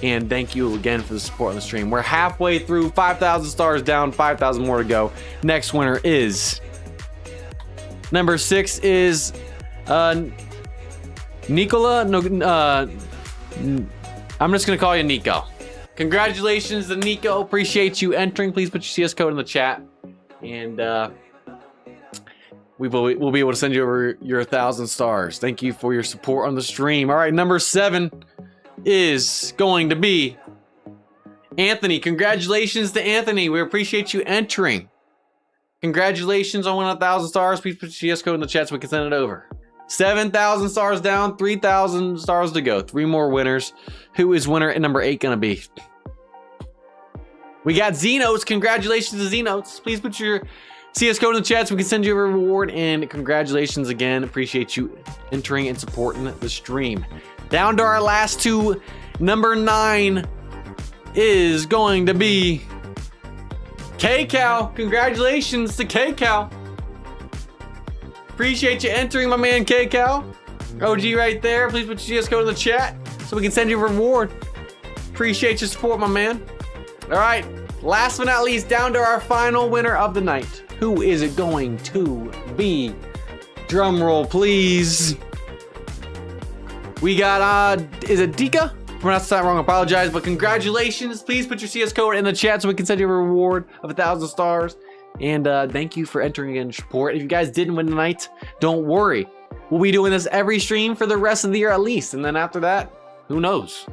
And thank you again for the support on the stream. We're halfway through, 5,000 stars down, 5,000 more to go. Next winner is number 6 is Nicola. No, I'm just gonna call you Nico. Congratulations to Nico. Appreciate you entering. Please put your CS code in the chat, and we'll be able to send you over your 1,000 stars. Thank you for your support on the stream. All right, number 7 is going to be Anthony. Congratulations to Anthony. We appreciate you entering. Congratulations on winning 1,000 stars. Please put your CS code in the chat so we can send it over. 7,000 stars down, 3,000 stars to go. 3 more winners. Who is winner at number 8 gonna be? We got Xenos. Congratulations to Xenos. Please put your CS code in the chat so we can send you a reward. And congratulations again. Appreciate you entering and supporting the stream. Down to our last 2. Number 9 is going to be K-Cow. Congratulations to K-Cow. Appreciate you entering, my man K-Cow. OG right there. Please put your CS code in the chat so we can send you a reward. Appreciate your support, my man. All right, last but not least, down to our final winner of the night. Who is it going to be? Drum roll, please. We got, is it Dika? If I pronounced that wrong, I apologize, but congratulations. Please put your CS code in the chat so we can send you a reward of 1,000 stars. And thank you for entering and support. If you guys didn't win tonight, don't worry. We'll be doing this every stream for the rest of the year at least. And then after that, who knows?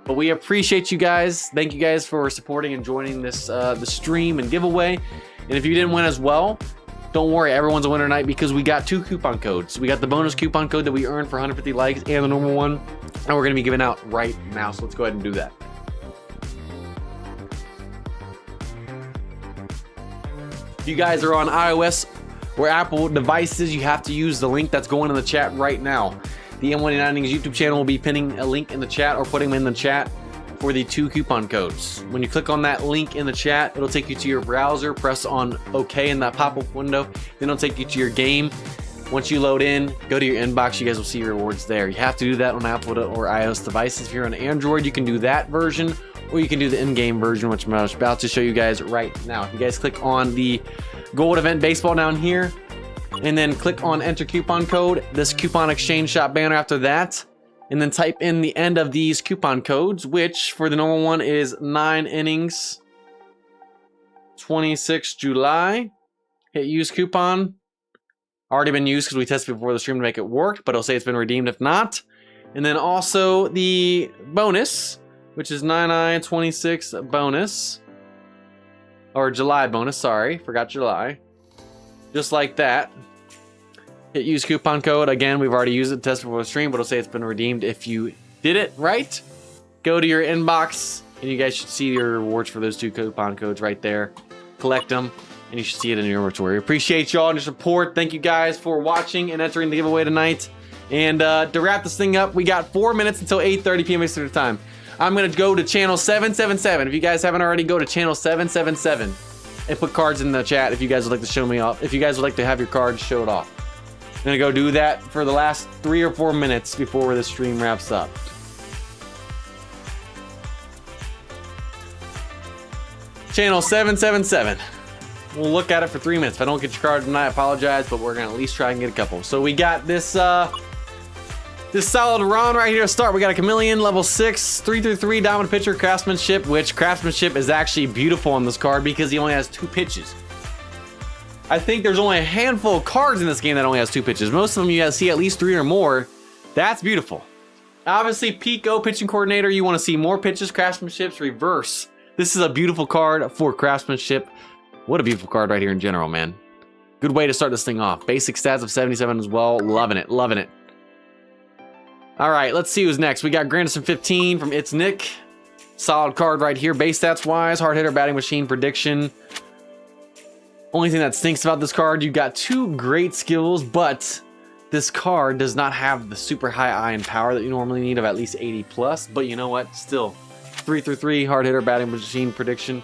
But we appreciate you guys. Thank you guys for supporting and joining this the stream and giveaway. And if you didn't win as well, don't worry, everyone's a winner tonight because we got 2 coupon codes. We got the bonus coupon code that we earned for 150 likes and the normal one, and we're gonna be giving out right now. So let's go ahead and do that. If you guys are on iOS or Apple devices, you have to use the link that's going in the chat right now. The M189 Innings YouTube channel will be pinning a link in the chat or putting them in the chat for the 2 coupon codes. When you click on that link in the chat, it'll take you to your browser. Press on OK in that pop-up window. Then it'll take you to your game. Once you load in, go to your inbox. You guys will see your rewards there. You have to do that on Apple or iOS devices. If you're on Android, you can do that version, or you can do the in-game version, which I'm about to show you guys right now. If you guys click on the Gold Event Baseball down here, and then click on Enter Coupon Code, this coupon exchange shop banner after that, and then type in the end of these coupon codes, which for the normal one is 9 innings, 26 July. Hit use coupon. Already been used because we tested before the stream to make it work, but it'll say it's been redeemed if not. And then also the bonus, which is 9/9/26 bonus, or July bonus, sorry, forgot July. Just like that. Hit use coupon code. Again, we've already used it to test before the stream, but it'll say it's been redeemed if you did it right. Go to your inbox, and you guys should see your rewards for those 2 coupon codes right there. Collect them, and you should see it in your inventory. Appreciate y'all and your support. Thank you guys for watching and entering the giveaway tonight. And to wrap this thing up, we got 4 minutes until 8:30 p.m. Eastern Time. I'm going to go to channel 777. If you guys haven't already, go to channel 777 and put cards in the chat if you guys would like to show me off. If you guys would like to have your cards showed off. I'm gonna go do that for the last 3 or 4 minutes before the stream wraps up. Channel 777. We'll look at it for 3 minutes. If I don't get your card tonight, I apologize, but we're gonna at least try and get a couple. So we got this this solid run right here to start. We got a Chameleon, level 6, 3/3 dominant pitcher, craftsmanship, which craftsmanship is actually beautiful on this card because he only has 2 pitches. I think there's only a handful of cards in this game that only has 2 pitches. Most of them you see at least 3 or more. That's beautiful. Obviously, Pico, pitching coordinator, you want to see more pitches. Craftsmanship's reverse. This is a beautiful card for craftsmanship. What a beautiful card right here in general, man. Good way to start this thing off. Basic stats of 77 as well. Loving it, loving it. All right, let's see who's next. We got Grandison 15 from It's Nick. Solid card right here. Base stats wise, hard hitter, batting machine, prediction. Only thing that stinks about this card, you got 2 great skills, but this card does not have the super high iron power that you normally need of at least 80 plus. But you know what? Still, 3/3 hard hitter, batting machine, prediction.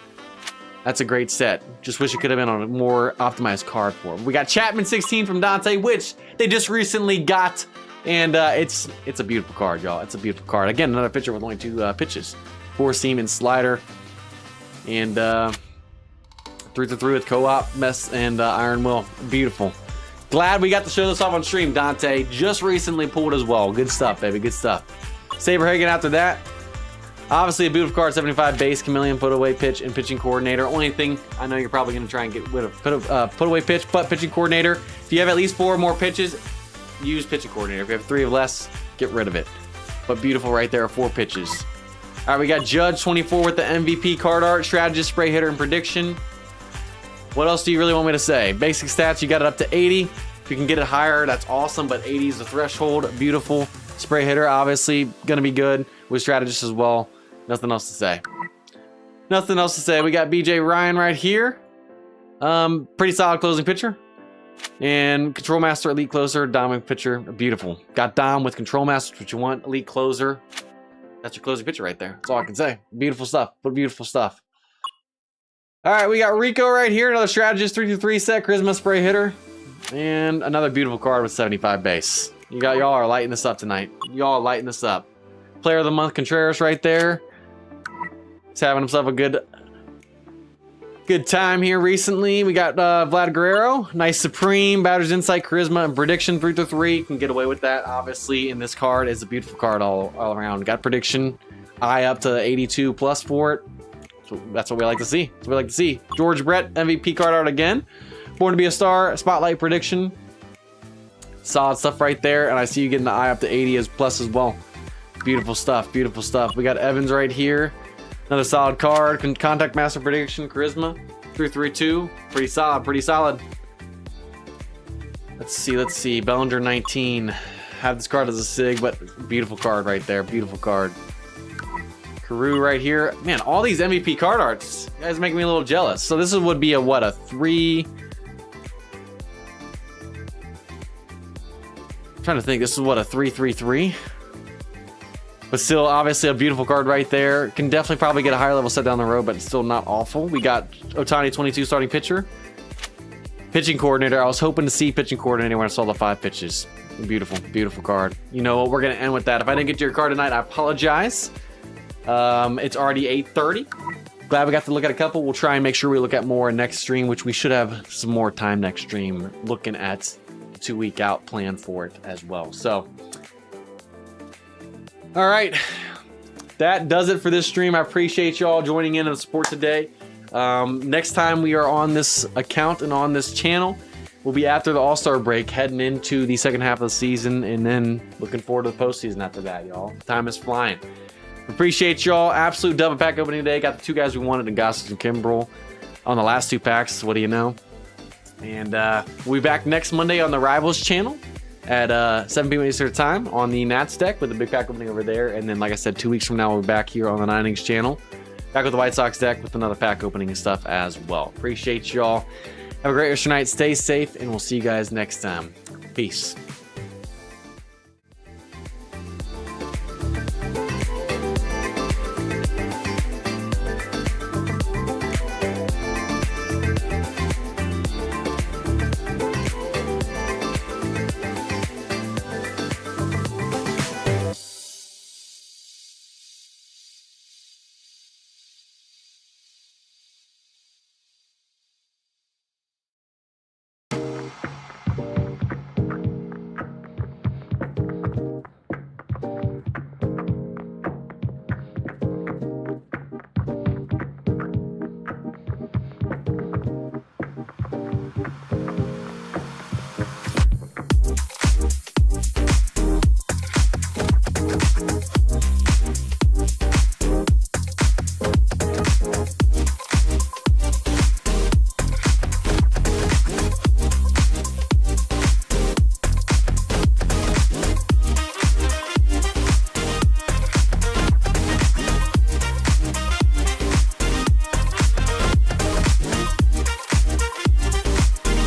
That's a great set. Just wish it could have been on a more optimized card for him. We got Chapman 16 from Dante, which they just recently got, and it's a beautiful card, y'all. It's a beautiful card. Again, another pitcher with only 2 pitches, 4-seam and slider, and 3/3 with co-op, mess, and iron will. Beautiful. Glad we got to show this off on stream. Dante just recently pulled as well. Good stuff, baby. Good stuff. Saberhagen after that. Obviously a beautiful card, 75 base, Chameleon, put away pitch, and pitching coordinator. Only thing I know you're probably going to try and get rid of put away pitch, but pitching coordinator. If you have at least 4 more pitches, use pitching coordinator. If you have 3 or less, get rid of it. But beautiful right there, 4 pitches. All right, we got Judge 24 with the MVP card art, strategist, spray hitter, and prediction. What else do you really want me to say? Basic stats, you got it up to 80. If you can get it higher, that's awesome, but 80 is the threshold. Beautiful. Spray hitter, obviously, going to be good. With strategist as well. Nothing else to say. Nothing else to say. We got BJ Ryan right here. Pretty solid closing pitcher. And Control Master, Elite Closer, Dominant Pitcher. Beautiful. Got Dom with Control Master, what you want. Elite Closer. That's your closing pitcher right there. That's all I can say. Beautiful stuff. But beautiful stuff. All right, we got Rico right here. Another strategist, 3/3 set, Charisma spray hitter. And another beautiful card with 75 base. Y'all are lighting this up tonight. Y'all are lighting this up. Player of the month, Contreras right there. He's having himself a good time here recently. We got Vlad Guerrero. Nice Supreme, Batter's Insight, Charisma, and Prediction 3/3. Can get away with that, obviously, in this card. Is a beautiful card all around. Got Prediction, eye up to 82 plus for it. So that's what we like to see. That's what we like to see. George Brett, MVP card art again. Born to be a Star, Spotlight Prediction. Solid stuff right there. And I see you getting the eye up to 80 as plus as well. Beautiful stuff, beautiful stuff. We got Evans right here. Another solid card. Contact Master Prediction, Charisma. 332. Pretty solid, pretty solid. Let's see. Bellinger 19. Have this card as a SIG, but beautiful card right there. Beautiful card. Carew right here. Man, all these MVP card arts. You guys make me a little jealous. So this would be a what? A 3. I'm trying to think. This is what, a 3-3-3? But still, obviously, a beautiful card right there. Can definitely probably get a higher level set down the road, but it's still not awful. We got Ohtani 22 starting pitcher. Pitching coordinator. I was hoping to see pitching coordinator when I saw the 5 pitches. Beautiful, beautiful card. You know what? We're going to end with that. If I didn't get to your card tonight, I apologize. It's already 8:30. Glad we got to look at a couple. We'll try and make sure we look at more next stream, which we should have some more time next stream looking at 2-week out plan for it as well. So, all right. That does it for this stream. I appreciate y'all joining in and support today. Next time we are on this account and on this channel, we'll be after the All-Star break, heading into the second half of the season, and then looking forward to the postseason after that, y'all. Time is flying. Appreciate y'all. Absolute double pack opening today. Got the 2 guys we wanted in Gossett and Kimbrel on the last 2 packs. What do you know? And we'll be back next Monday on the Rivals channel at 7 p.m. Eastern time on the Nats deck with the big pack opening over there. And then, like I said, 2 weeks from now, we'll be back here on the Innings channel. Back with the White Sox deck with another pack opening and stuff as well. Appreciate y'all. Have a great rest of your night. Stay safe, and we'll see you guys next time. Peace.